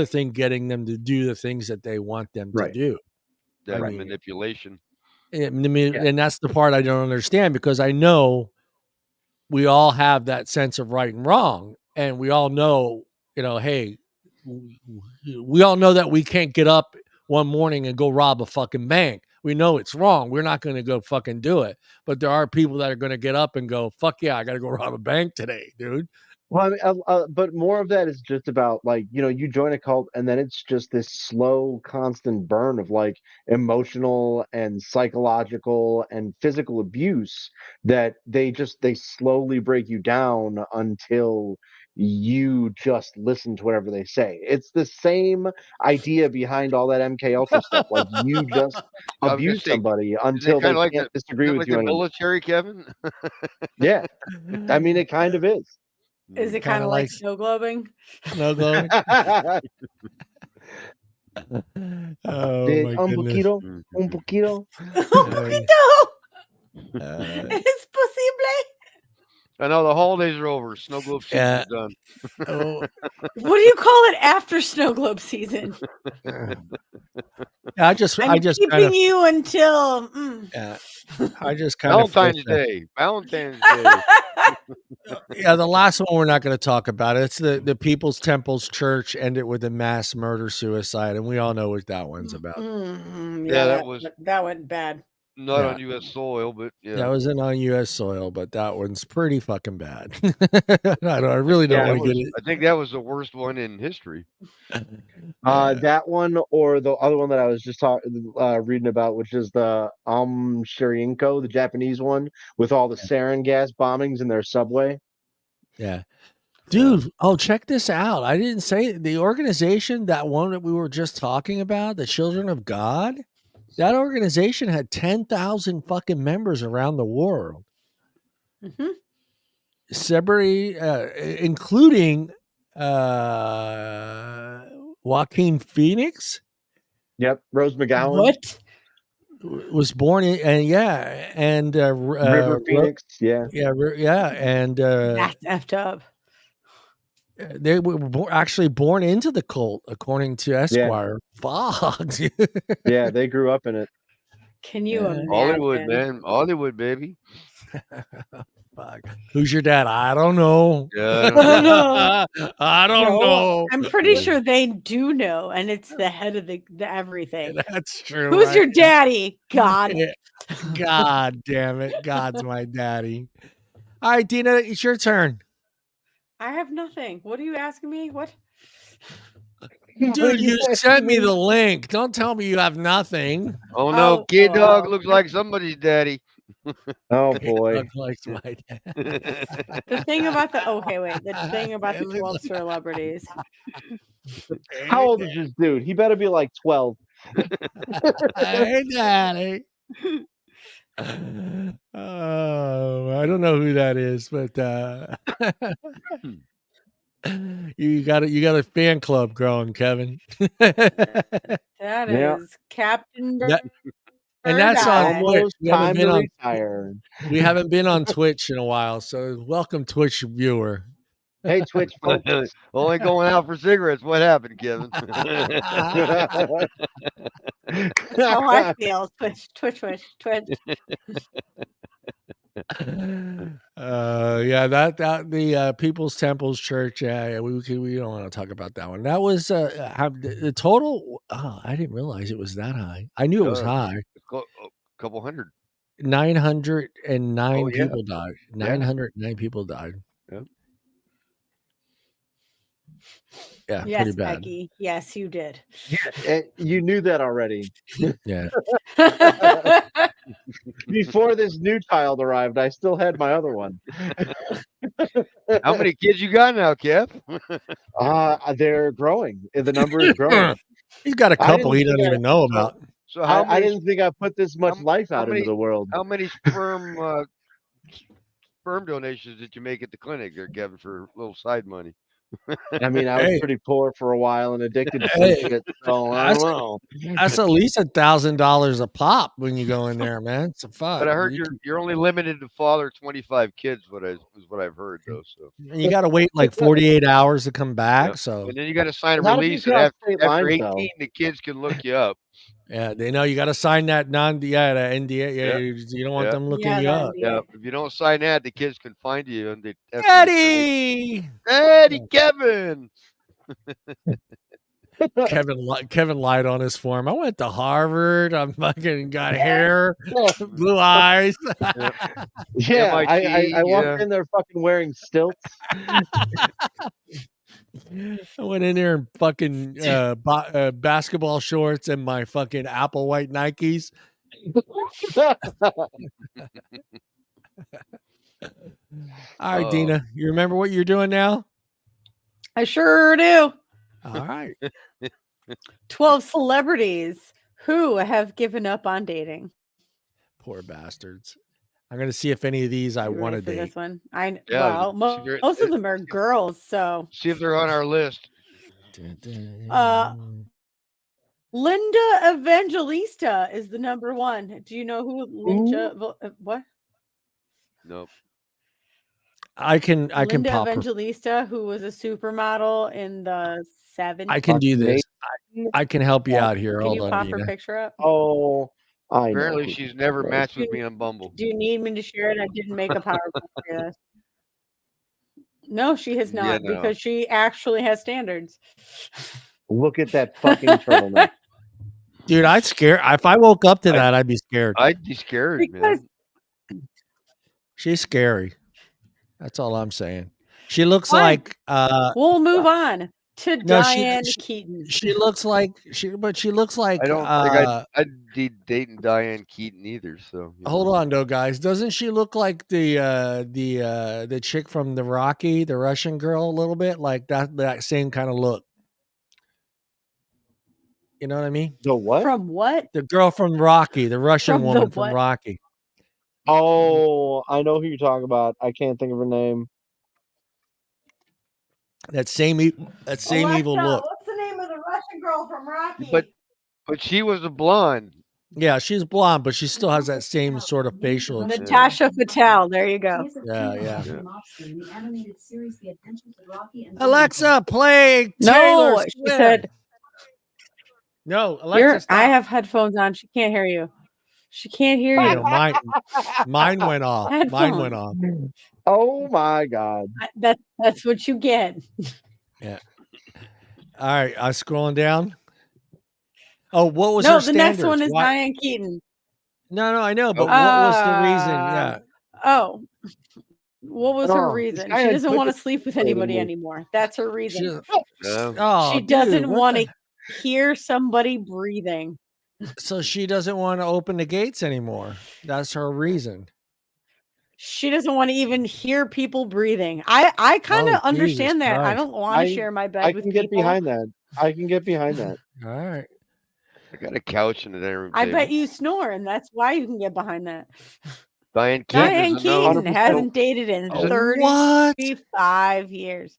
thing getting them to do the things that they want them to do. That I mean, manipulation. and that's the part I don't understand, because I know we all have that sense of right and wrong, and we all know, hey, we all know that we can't get up one morning and go rob a fucking bank. We know it's wrong. We're not going to go fucking do it. But there are people that are going to get up and go, fuck yeah, I got to go rob a bank today, dude. Well, I mean, but more of that is just about like, you join a cult and then it's just this slow, constant burn of like emotional and psychological and physical abuse that they slowly break you down until you just listen to whatever they say. It's the same idea behind all that MK Ultra stuff. Like you just I was gonna abuse say, somebody is it until they kind of like can't disagree with like you the anymore. military, Kevin? Yeah. I mean, it kind of is. Is it kind of like snow globing? Snow globing? Oh my Un goodness. poquito, un poquito. Un poquito. Es posible. I know the holidays are over. Snow globe season's done. Oh. What do you call it after snow globe season? I just I'm keeping kinda, you until. I just kind of Valentine's Day. Valentine's Day. Yeah, the last one we're not going to talk about. It's the People's Temple's Church ended with a mass murder suicide, and we all know what that one's about. Yeah, that went bad. Not on U.S. soil, but yeah. That wasn't on U.S. soil, but that one's pretty fucking bad. I really don't want to get it. I think that was the worst one in history. That one or the other one that I was just reading about, which is the Shirinko, the Japanese one, with all the sarin gas bombings in their subway. Yeah. Dude, check this out. I didn't say the organization, that one that we were just talking about, the Children of God, that organization had 10,000 fucking members around the world. Mm-hmm. Including Joaquin Phoenix. Yep, Rose McGowan. What? Was born in, and River Phoenix. And that's effed up. They were actually born into the cult, according to Esquire. Yeah. Fuck. Yeah, they grew up in it. Can you imagine? Hollywood, man. Hollywood, baby. Fuck. Who's your dad? I don't know. Yeah, I don't know. I'm pretty sure they do know, and it's the head of the everything. That's true. Who's your daddy? God. God damn it. God's my daddy. All right, Deana, it's your turn. I have nothing. What are you asking me? What? Dude, you sent me the link. Don't tell me you have nothing. Oh no, Kid Dog looks like somebody's daddy. Oh boy. Dog likes my dad. The thing about the thing about the 12 celebrities. How old is this dude? He better be like 12. Hey, daddy. Oh, I don't know who that is, but you got a fan club growing, Kevin. That is Captain and that's on Twitch. We haven't been on Twitch in a while, so welcome, Twitch viewer. Hey, Twitch folks. Only going out for cigarettes. What happened, Kevin? That's how I feel. Twitch. The People's Temple's Church. We don't want to talk about that one. That was the total. Oh, I didn't realize it was that high. I knew it was high. A couple hundred. 909 people died. 909 people died. Yep. Yeah, yes, pretty bad. Becky. Yes, you did. Yeah, you knew that already. Yeah. Before this new child arrived, I still had my other one. How many kids you got now, Kev? They're growing. The number is growing. He's got a couple he doesn't even know about. So I didn't think I put this much life out into the world. How many sperm donations did you make at the clinic there, Kevin, for a little side money? I mean, I was pretty poor for a while and addicted to shit, so I don't know. That's at least $1,000 a pop when you go in there, man. It's a fuck. But I heard you're only limited to father 25 kids. What I've heard though. So and you got to wait like 48 hours to come back. Yeah. So and then you got to sign a release that after 18 the kids can look you up. Yeah, they know you got to sign that NDA. Yeah, you don't want them looking you up. Yeah, if you don't sign that, the kids can find you. And Eddie, Kevin. Kevin lied on his form. I went to Harvard. I'm fucking got hair, blue eyes. Yeah, I walked in there fucking wearing stilts. I went in there in fucking basketball shorts and my fucking Apple white Nikes. All right, Deana, you remember what you're doing now? I sure do. All right. 12 celebrities who have given up on dating. Poor bastards. I'm going to see if any of these I want to date. This one. Most of them are girls, so see if they're on our list. Linda Evangelista is the number one. Do you know who Linda? What? Nope. I can Linda pop Evangelista, who was a supermodel in the 70s. I can do this. I can help you out here. Can Hold you on, pop Deana. her picture up? Oh, I know. Apparently, who she's that never was. matched with me on Bumble. Do you need me to share it? I didn't make a PowerPoint for this. No, she has Yeah, not no. because she actually has standards. Look at that fucking turtleneck. Dude, I'd scare. If I woke up to that, I'd be scared. I'd be scared, Because man. She's scary. That's all I'm saying. She looks Fine. like we'll move on to no, Diane Keaton. she looks like she looks like I don't think I'd be dating Diane Keaton either. So hold on though, guys. Doesn't she look like the chick from the Rocky, the Russian girl, a little bit? Like that same kind of look. You know what I mean? The what? From what? The girl from Rocky, the Russian woman from Rocky. Oh, I know who you're talking about. I can't think of her name. That same evil look. What's the name of the Russian girl from Rocky? But she was a blonde. Yeah, she's blonde, but she still has that same sort of facial. Natasha Patel. There you go. Yeah. Alexa, Alexa, play Taylor Swift. She said, no, Alexa, stop. I have headphones on. She can't hear you. She can't hear you. Mine went off. Headphones. Mine went off. Oh my God. That's what you get. Yeah. All right, I was scrolling down. Oh, what was her the standards? next one is Diane Keaton. No, I know, but what was the reason? Yeah. Oh, what was her reason? She doesn't want to sleep with anybody anymore. That's her reason. She doesn't want to hear somebody breathing. So she doesn't want to open the gates anymore. That's her reason. She doesn't want to even hear people breathing. I kind of understand that. Christ. I don't want to share my bed with people. I can get behind that. I can get behind that. All right. I got a couch in the dining room. I bet you snore, and that's why you can get behind that. Diane Keaton hasn't dated in 35 years.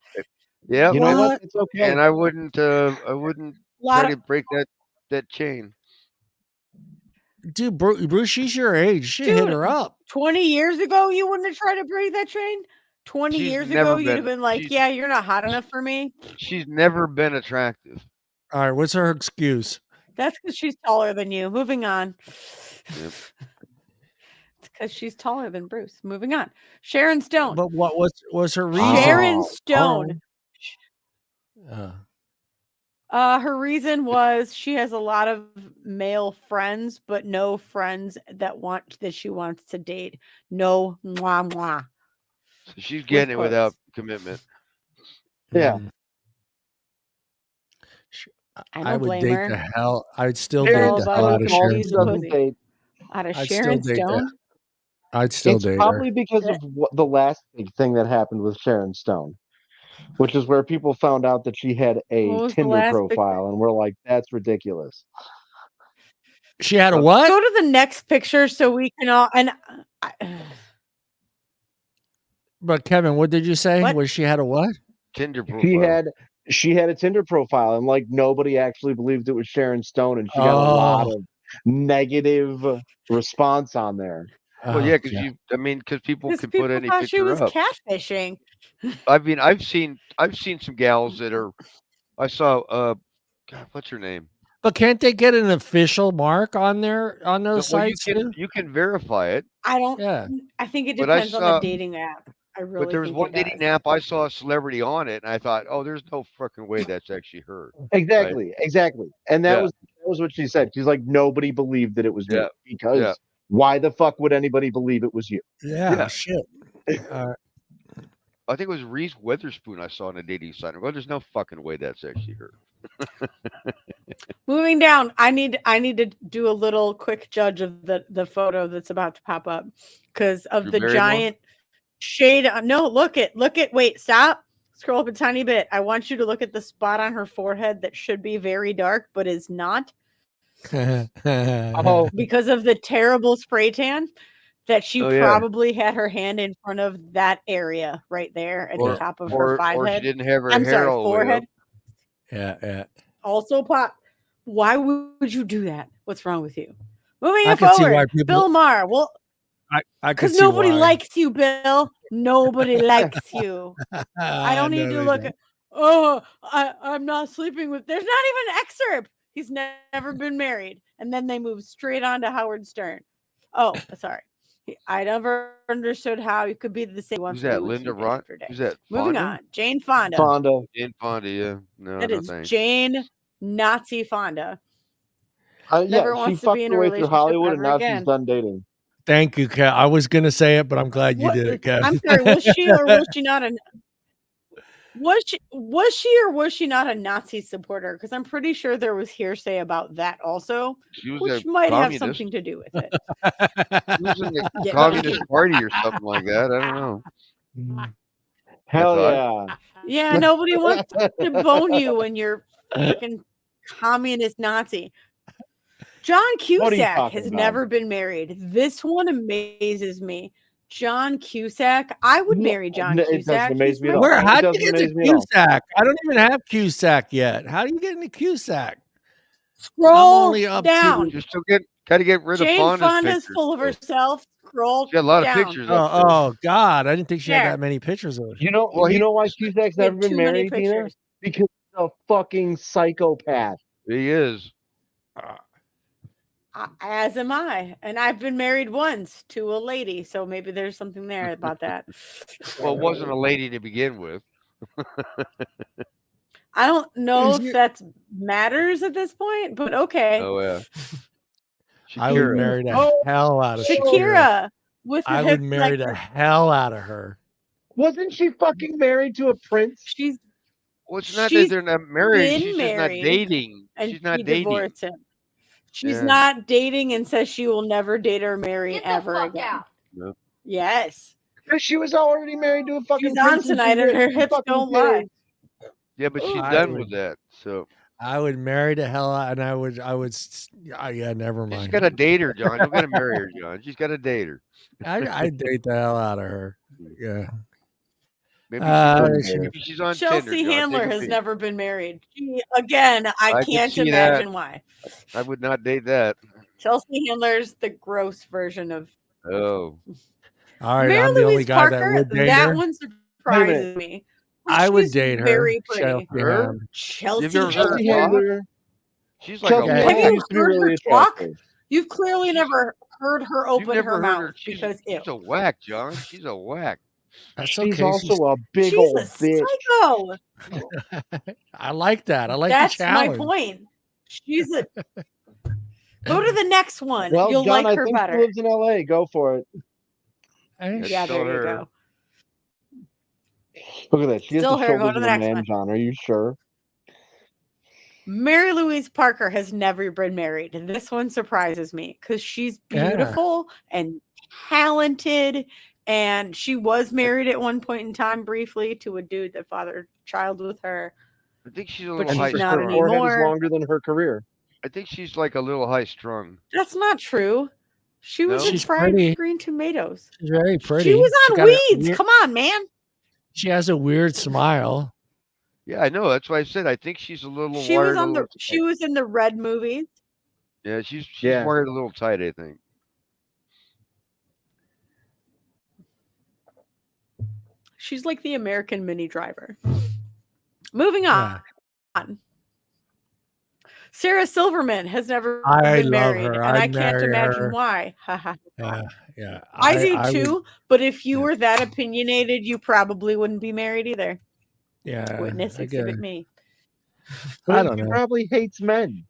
Yeah, you know what? It's okay. And I wouldn't try to break that chain. Dude, Bruce, she's your age. She hit her up. 20 years ago, you wouldn't have tried to break that chain? 20 years ago, you'd have been like, yeah, you're not hot enough for me. She's never been attractive. All right, what's her excuse? That's because she's taller than you. Moving on. Yep. It's because she's taller than Bruce. Moving on. Sharon Stone. But what was her reason? Sharon Stone. Her reason was she has a lot of male friends, but no friends that she wants to date. No mwah mwah. So she's getting it without commitment. Yeah. I would date the hell. I'd still date the hell out of Sharon Stone. Out of Sharon Stone? I'd still date her. It's probably because of the last big thing that happened with Sharon Stone, which is where people found out that she had a Tinder profile, and we're like, that's ridiculous. She had a what? Go to the next picture so we can all. But Kevin, what did you say? What? Was she had a what? Tinder profile. She had a Tinder profile, and like nobody actually believed it was Sharon Stone, and she got a lot of negative response on there. Well, yeah, because people could put any picture she was up. Catfishing. I mean, I've seen some gals that are. I saw God, what's her name? But can't they get an official mark on those sites? You can verify it. I don't. Yeah. I think it depends on the dating app. But there was one dating app. I saw a celebrity on it, and I thought, oh, there's no fucking way that's actually her. Exactly, right? Exactly. And that was what she said. She's like, nobody believed that it was you because why the fuck would anybody believe it was you? Yeah. Shit. I think it was Reese Witherspoon I saw on a dating site. Well, there's no fucking way that's actually her. Moving down, I need to do a little quick judge of the photo that's about to pop up because of the giant shade. No, look at. Wait, stop. Scroll up a tiny bit. I want you to look at the spot on her forehead that should be very dark, but is not. Because of the terrible spray tan that she probably had her hand in front of that area right there at the top of her forehead. Or she didn't have her hair all forehead. Yeah. Also pop. Why would you do that? What's wrong with you? Moving forward, Bill Maher. Well, because nobody likes you, Bill. Nobody likes you. I don't need to look at. Oh, I'm not sleeping with. There's not even an excerpt. He's never been married. And then they move straight on to Howard Stern. Oh, sorry. I never understood how you could be the same once. Who's that? Linda Rott? Who's that? Moving Fonda? on. Jane Fonda. Fonda. Jane Fonda, yeah. No, That no is thanks. Jane Nazi Fonda. Yeah, Never she wants to fucked be in her a way through relationship Hollywood, and ever now she's again. done dating. Thank you, Kev. I was gonna say it, but I'm glad you did it, Kev. I'm sorry. Was she or was she not was she not a Nazi supporter? Because I'm pretty sure there was hearsay about that also, She was which a might have communist. something to do with it. She was in the Yeah, Communist Party or something like that. I don't know. Hell I yeah. Yeah, nobody wants to bone you when you're freaking communist Nazi. John What are you Cusack talking has about? never been married. This one amazes me. John Cusack. I would marry John It Cusack. doesn't amaze He's me my at all. Where? It How do you doesn't get to amaze me at all. Cusack? I don't even have Cusack yet. How do you get into Cusack? Scroll only up down. Just gotta get rid of Jane Fonda's Fonda's pictures. full of herself. Scroll She got a lot down. of pictures. Oh God! I didn't think she had There. that many pictures of her. You know, Well, you know why Cusack's We have never been too many married, Tina? pictures. Because he's a fucking psychopath. He is. As am I. And I've been married once to a lady. So maybe there's something there about that. Well, it wasn't a lady to begin with. I don't know Is if you- that matters at this point, but okay. Oh yeah. I would Shakira. marry the Oh, hell out of Shakira. Shakira with her I would hips marry like the hell out of her. Wasn't she fucking married to a prince? she's Well, it's not She's that they're not married. been She's just not married, dating. and She's not she dating. divorced him. She's Yeah. not dating and says she will never date or marry ever again. No. Yes. She was already married to a fucking She's on prince. tonight and her hips don't lie. Yeah, but she's I done would- with that. So I would marry the hell out, and I would. Yeah, never she's mind. got to date her, John. Don't gotta marry her, John. She's got to date her. I'd date the hell out of her. Yeah. Maybe, maybe she's on Chelsea Tinder, John. Handler Take a has peek. never been married. Again, I can can't see imagine why. I would not date that. Chelsea Handler's the gross version of Oh, All right, Mary I'm the only Louise guy that Parker. would date That her. one surprises me. I would She's date her. Very pretty. Chelsea Her? Handler. Chelsea You've never heard Handler. Chelsea her talk? Handler. she's like Chelsea a Have Handler you used to be heard really her talk? attractive. You've clearly never heard her You've open never her heard mouth her. because ew. She's a whack, John. She's a whack. That's She's okay. also a big She's old a bitch. psycho. I like that. I like That's the my challenge. point. She's a. Go to the next one. Well, You'll John, like I her think better. she lives in LA. Go for it. Hey, Yeah, Still there you her. go. Look at that. She has Still the her. Go shoulders to of the a next man, one. John. Are you sure? Mary Louise Parker has never been married. And this one surprises me because she's Yeah. beautiful and talented. And she was married at one point in time briefly to a dude that fathered a child with her. I think she's a But little she's high not Her strung. anymore. forehead is longer than her career. I think she's like a little high strung. That's not true. She was No? in She's Fried pretty. Green Tomatoes. She's very pretty. She was She on got a Weeds. weird- Come on, man. She has a weird smile. Yeah, I know. That's why I said I think she's a little She was wired. on the. She was in the Red movies. Yeah, she's Yeah. wired a little tight. I think. She's like the American Mini Driver. Moving on. Sarah Silverman has never I been love married, her. and I'd I can't marry imagine her. why. Yeah. I do would- too, but if you were that opinionated, you probably wouldn't be married either. yeah. Witness I get exhibit it. me. I don't She know. probably hates men.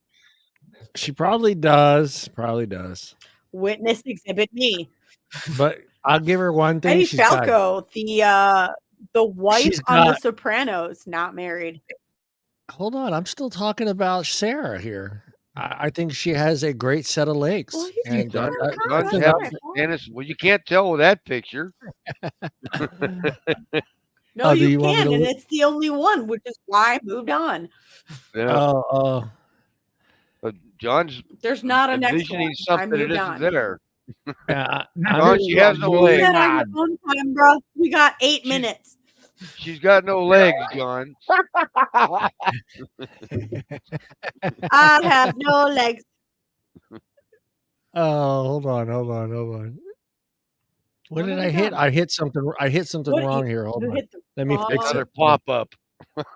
She probably does. Probably does. Witness exhibit me. But I'll give her one thing. Eddie She's got- Falco, the wife She's on The got- Sopranos, not married. Hold on. I'm still talking about Sarah here. I think she has a great set of legs. Well, he's And John- that's John's enough. having Dennis. Well, you can't tell with that picture. No, Oh, do you you want me can, to and look? it's the only one, which is why I moved on. Yeah, Oh, John's There's not a next envisioning one. I something that moved isn't on. there. yeah. John, she has no Do legs. that on your own time, bro. We got 8 She's- minutes. She's got no legs, John. I have no legs. Oh, hold on. What did have I you hit? done? I hit something. What wrong here. Hold You on. hit the Let me fix wrong- it. Another pop up.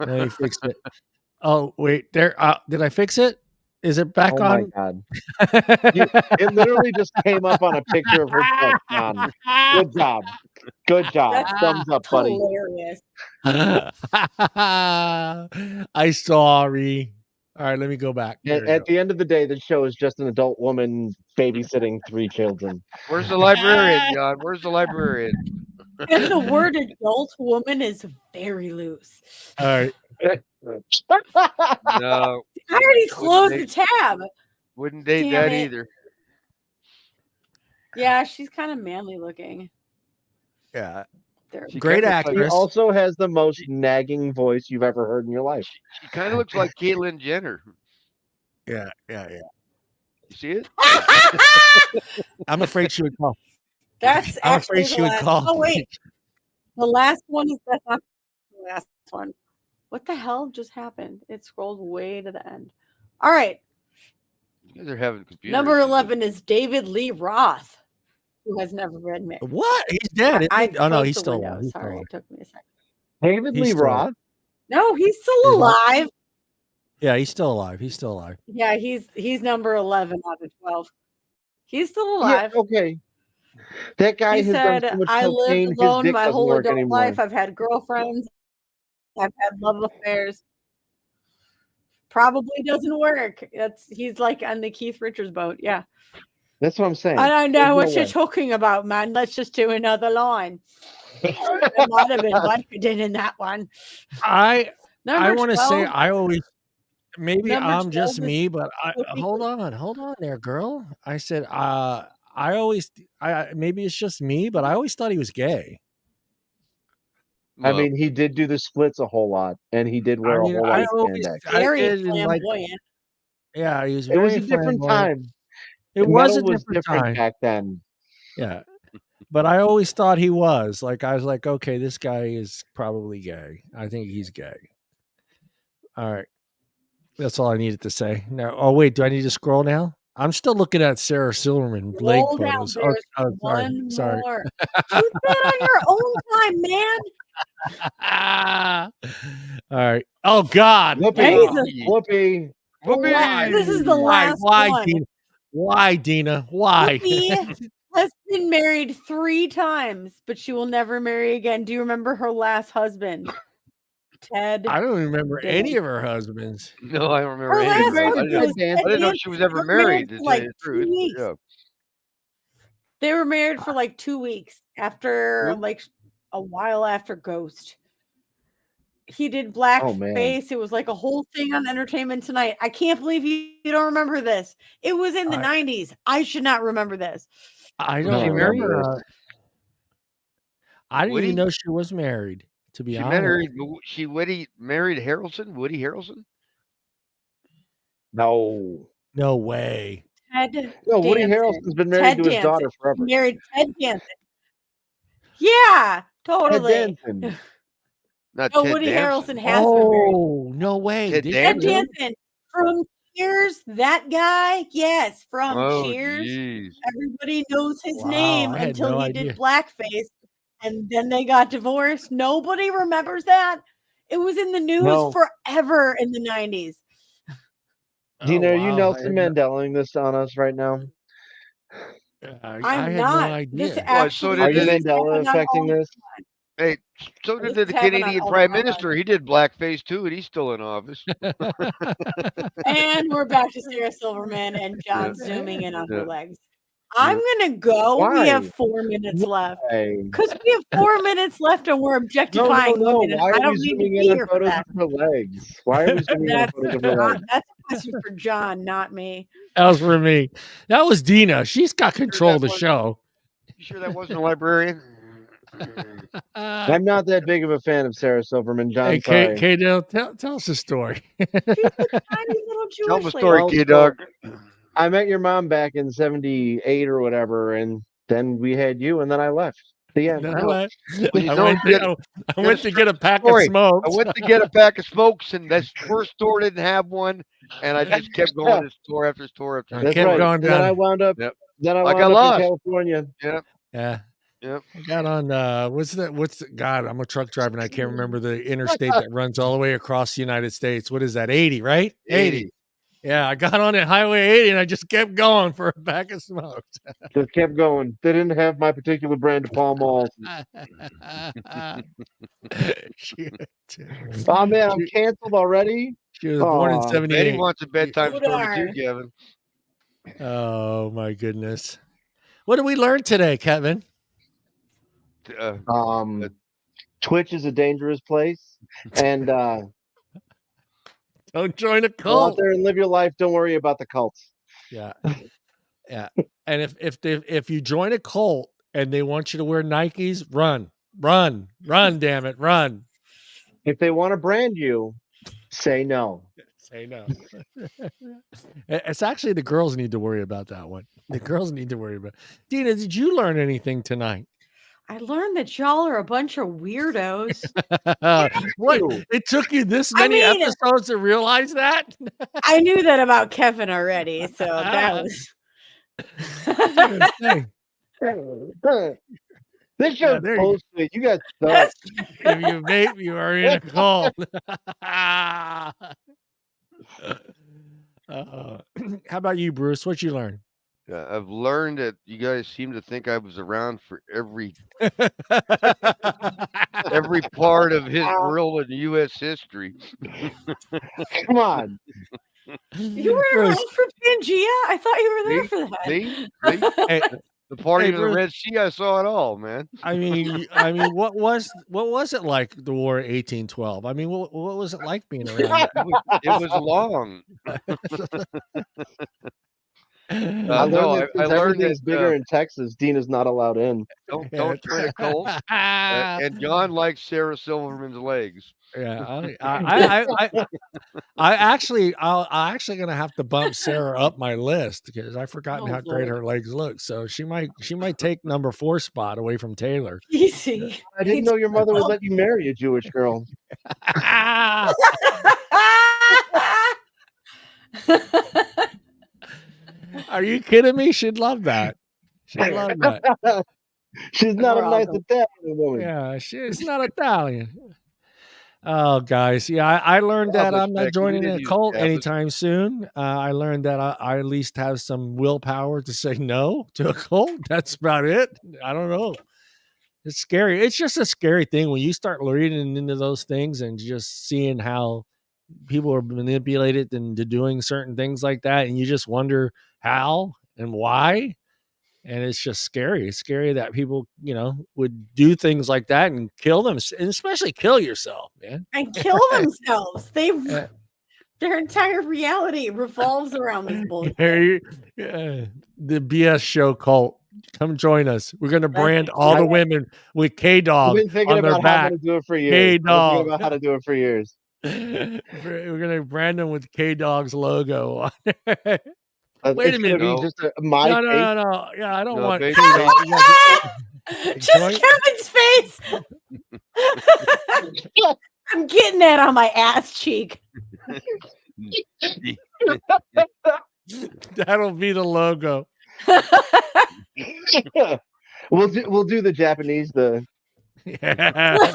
Let me fix it. Oh, wait. There. Did I fix it? Is it back Oh my on? God. It literally just came up on a picture of her chest, John. Good job. Good job. That's Thumbs up, buddy. hilarious. I sorry. All right, let me go back. There we At go. the end of the day, the show is just an adult woman babysitting 3 children. Where's the librarian, John? Where's the librarian? And the word adult woman is very loose. All right. No. I already closed the tab. Wouldn't date Damn that it. either. Yeah, she's kind of manly looking. Yeah. There. She Great kinda looks like- She actress. also has the most nagging voice you've ever heard in your life. She kind of looks like Caitlyn Jenner. Yeah. You see it? I'm afraid she would call. That's I'm actually afraid the she would last. call. Oh wait, the last one is that's not the last one. What the hell just happened? It scrolled way to the end. All right, You guys are having computer number issues. 11 is David Lee Roth, who has never been married. What? He's dead. Oh no, no, closed he's the still window. alive. He's still Sorry, alive. it took me a second. David He's Lee still- Roth? No, he's still He's not- alive. Yeah, he's still alive. He's still alive. Yeah, he's number 11 out of 12. He's still Yeah, alive. okay. That guy He has done said, so much I cocaine, lived his alone dick my doesn't whole work adult anymore. life. I've had girlfriends. I've had love affairs. Probably doesn't work. He's like on the Keith Richards boat. Yeah. That's what I'm saying. I don't know There's what no you're way. talking about, man. Let's just do another line. I might have been invited in that one. I Number want to say 12, I always maybe Number I'm just 12 is me, but Whoopi hold on there, girl. I said I maybe it's just me, but I always thought he was gay. I Well, mean, he did do the splits a whole lot, and he did wear I a mean, whole lot I of always spandex. I very did like flamboyant. yeah, he was It was very a different flamboyant. time. It The was a metal was different different time. back then. Yeah. But I always thought he was. Like I was like, okay, this guy is probably gay. I think he's gay. All right. That's all I needed to say. Now, oh wait, do I need to scroll now? I'm still looking at Sarah Silverman leg Roll down. photos. There's Sorry. one Sorry. more. Do that on your own time, man. All right. Oh God. Whoopi. Wow. Whoopi. Whoopi! This is the last Why, one. Dina? Why, Dina? Why? Whoopi has been married 3 times, but she will never marry again. Do you remember her last husband? Ted. I don't remember any of her husbands. No, I don't remember Her any last of them. husband was I I didn't know Ted she was ever They were married married. for To like tell you the 2 truth. weeks. Yeah. They were married for like 2 weeks after Who? like a while after Ghost. He did Oh, man. blackface. It was like a whole thing on Entertainment Tonight. I can't believe you don't remember this. It was in the 90s. I should not remember this. I No, don't I remember remember. this. I didn't Woody? even know she was married. To be She honest, married Harrelson? Woody Harrelson? No. no way. Ted No, Woody Danson. Harrelson's been married Ted to his Danson. daughter forever. He married Ted Danson. Yeah, Ted totally. Danson. Not No, Ted Woody Danson. Harrelson has been married. Oh no way! Ted Did Ted she really? Danson from Cheers, that guy. Yes, from Oh, Cheers. jeez. Everybody knows his Wow, name I had until no he idea. did blackface, and then they got divorced. Nobody remembers that. It was in the news No. forever in the 90s. Dina, are you wow, Nelson Mandelaing this on us right now? I I'm had not. no This idea. Well, so actually did Are you the- this is Mandela happened on affecting all- this? Hey, so This did the is happening on Canadian all Prime the timelines. Minister. He did blackface too, and he's still in office. And we're back to Sarah Silverman and John Yeah. zooming in on Yeah. her legs. I'm gonna go. We have Why? 4 minutes left. Hey. Because we have 4 minutes left and we're No, objectifying no, no. women. And Why I are we don't need to zooming be in on here for photos that. of her legs? Why are we zooming in on That's photos of her legs? that's a question for John, not me. That was for me. That was Dina. She's got control of the was- show. You sure that wasn't a librarian? I'm not that big of a fan of Sarah Silverman, John. Hey, Sorry. K-Dale, tell us a story. She's a tiny little Tell Jewish the story, lady. Well, kid dog. I met your mom back in '78 or whatever, and then we had you, and then I left. The end. Then No. Well, you I don't went get- to, I went to get a pack story. of smokes. I went to get a pack of smokes, and that first store didn't have one, and I just kept going to store after store after I store. That's kept right. going And then I down. wound up. Yep. Then I I wound got up lost. in California. Yeah. Yep. I got on God, I'm a truck driver and I can't remember the interstate that runs all the way across the United States. What is that? 80, right? 80. Yeah, I got on at Highway 80 and I just kept going for a pack of smokes. Just kept going. They didn't have my particular brand of Pall Malls. Oh man, I'm canceled already. She was born in Aw. Betty 78. wants a bedtime story Udar. too, Kevin. Oh my goodness. What did we learn today, Kevin? Twitch is a dangerous place, and Don't join a go out cult. there and live your life. Don't worry about the cults. Yeah. Yeah. And if you join a cult and they want you to wear Nikes, run, damn it, run. If they want to brand you, say no. Say no. It's actually the girls need to worry about that one. The girls need to worry about. Deana, did you learn anything tonight? I learned that y'all are a bunch of weirdos. What? It took you this many episodes to realize that? I knew that about Kevin already, so that was. This show's bullshit. You guys suck. If you vape, you are in a cult. How about you, Bruce? What you learn? I've learned that you guys seem to think I was around for every part of his world in U.S. history. Come on. You were around for Pangea? I thought you were there for that. See? Hey, the party of the Red Sea, I saw it all, man. I mean, what was it like, the war of 1812? I mean, what was it like being around? It was long. I learned that everything's bigger in Texas, Deana's not allowed in. Don't join a cult. And John likes Sarah Silverman's legs. Yeah, I'm actually gonna have to bump Sarah up my list because I've forgotten how great her legs look. So she might take number 4 spot away from Taylor. Easy. I didn't know your mother would let you marry a Jewish girl. Are you kidding me? She'd love that. She'd love that. She's not a nice Italian woman. Yeah, she's not Italian. Oh, guys. Yeah, I learned that I'm not joining a cult anytime soon. I learned that I at least have some willpower to say no to a cult. That's about it. I don't know. It's scary. It's just a scary thing when you start reading into those things and just seeing how people are manipulated into doing certain things like that. And you just wonder how and why. And it's just scary. It's scary that people, would do things like that and kill them, and especially kill yourself, man. And kill themselves. Their entire reality revolves around this bullshit. The BS show cult. Come join us. We're going to brand all the women with K-Dog I've been thinking on their about back. how to do it for years. K-Dog. Thinking about how to do it for years. We're going to brand them with K-Dog's logo on it. Wait a minute. No. No. Yeah, I don't want just Kevin's face. I'm getting that on my ass cheek. That'll be the logo. We'll do the Japanese. Yeah.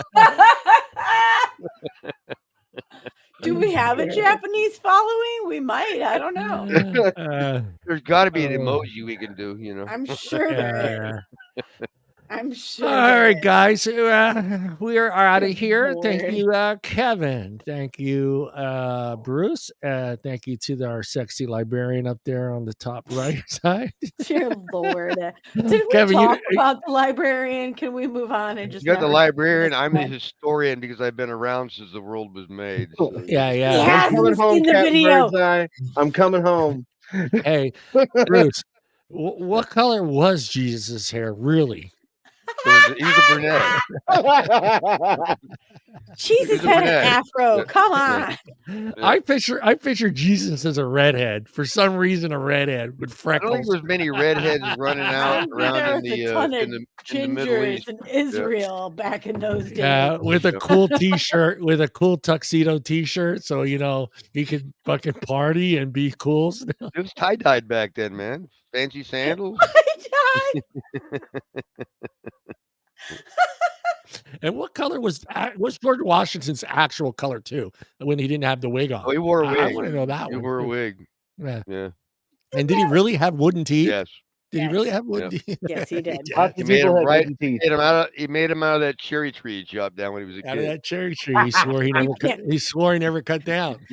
Do we have a Japanese following? We might. I don't know. There's got to be an emoji we can do, I'm sure there is. I'm sure. All right, guys. We are out of here. Thank you, Kevin. Thank you, Bruce. Thank you to our sexy librarian up there on the top right side. Dear Lord. Did we Kevin, talk about the librarian? Can we move on and just you got the librarian? I'm the historian because I've been around since the world was made. So. Yeah. I'm coming home, Captain Birdseye. I'm coming home. Hey, Bruce, what color was Jesus's hair, really? He was a brunette. Jesus had an afro. Come on. I picture Jesus as a redhead. For some reason, a redhead with freckles. I don't think there's many redheads running around in the Middle East. In Israel back in those days. Yeah, with a cool T-shirt, with a cool tuxedo T-shirt, so he could fucking party and be cool. It was tie-dyed back then, man. Fancy sandals. And what color was George Washington's actual color too? When he didn't have the wig on? Oh, he wore a wig. I want to know that one. He wore a wig. Yeah. Yeah. And did he really have wooden teeth? Yes. Did he really have wooden Yep. teeth? Yes, he did. Lots He of made people him had right. wooden teeth. He made him out of that cherry tree he chopped down when he was a Out of kid. that cherry tree, he swore he never cut. can't- He swore he never cut down.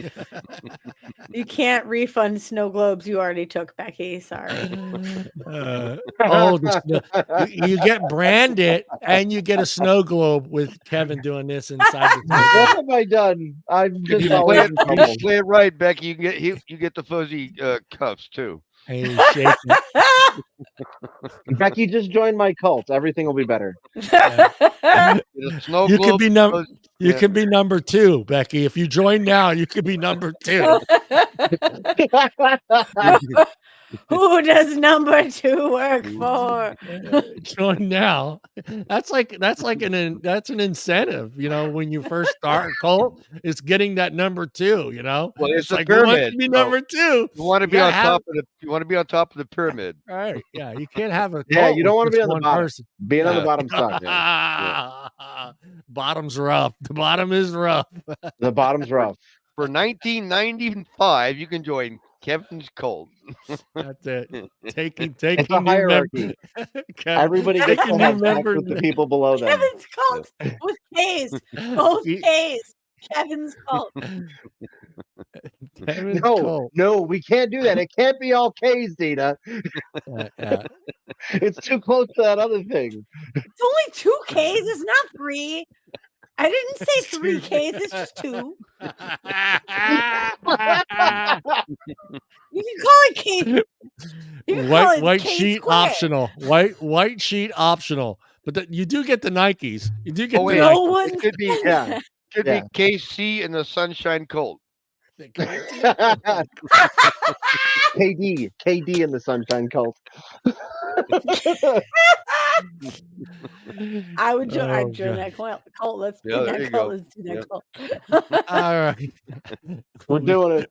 You can't refund snow globes you already took, Becky. Sorry. You get branded and you get a snow globe with Kevin doing this inside the snow What globe. have I done? I'm If just you play always it, in if trouble. you play it right, Becky, you get the fuzzy cuffs too. And he's shaking. Becky just joined my cult. Everything will be better. Get a snow You globe. could be You can be number 2, Becky. If you join now, you could be number 2. Who does number 2 work for? Join now. That's an incentive. When you first start a cult, it's getting that number 2. Well, it's a like who wants pyramid. to be so number 2? You want to be on have- top of the. You want to be on top of the pyramid. All right. Yeah, you can't have a Yeah, cult you don't want with to be just on the one bottom. person. Being on the Yeah. bottom sucks. Bottom's rough. The bottom is rough. The bottom's rough. For 1995, you can join Kevin's cult. That's it. Taking It's a new hierarchy. Kevin, Everybody gets taking to new have sex members. with the people below them. Kevin's cult with K's. Both He- K's. Kevin's cult. Kevin's No, cult. no, we can't do that. It can't be all K's, Deana. Yeah. It's too close to that other thing. It's only 2 K's. It's not 3. I didn't say 3 K's. It's just 2. You can call it K. You can call it White K sheet squared. optional. White sheet optional. But you do get the Nikes. You do get Oh, the wait. No Nikes. one It could be. Yeah. Could Yeah. be KC and the Sunshine Cult. KD in the Sunshine Cult. I would join. Oh, I'd join God. that cult. Let's do Yeah, there that you cult. go. Let's do that Yep. cult. All right. We're doing it.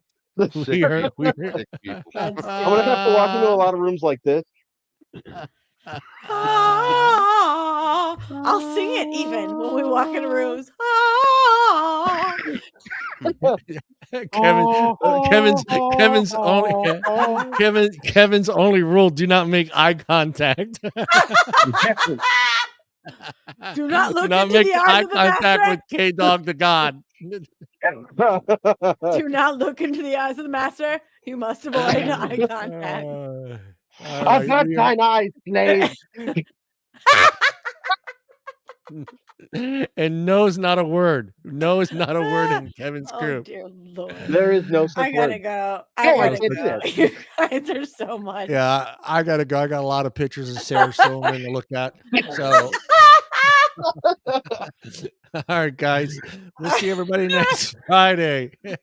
Sick We're sick people. I'm gonna have to walk into a lot of rooms like this. Ah, I'll sing it even when we walk in rooms. Ah. Kevin's only rule: do not make eye contact. Do not look do not into make the eyes eye of the contact master. with K Dog the God. Do not look into the eyes of the master. You must avoid eye contact. I've got kind eyes, Slade. And no is not a word. No is not a word in Kevin's Oh group. dear Lord. There is no such I gotta word. go. No, I I gotta can't go. do You guys are so much. Yeah, I gotta go. I got a lot of pictures of Sarah Silverman to look at. So, all right, guys, we'll see everybody next Friday. Say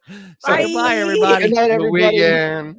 Bye. goodbye, everybody. Good night, The everybody. weekend.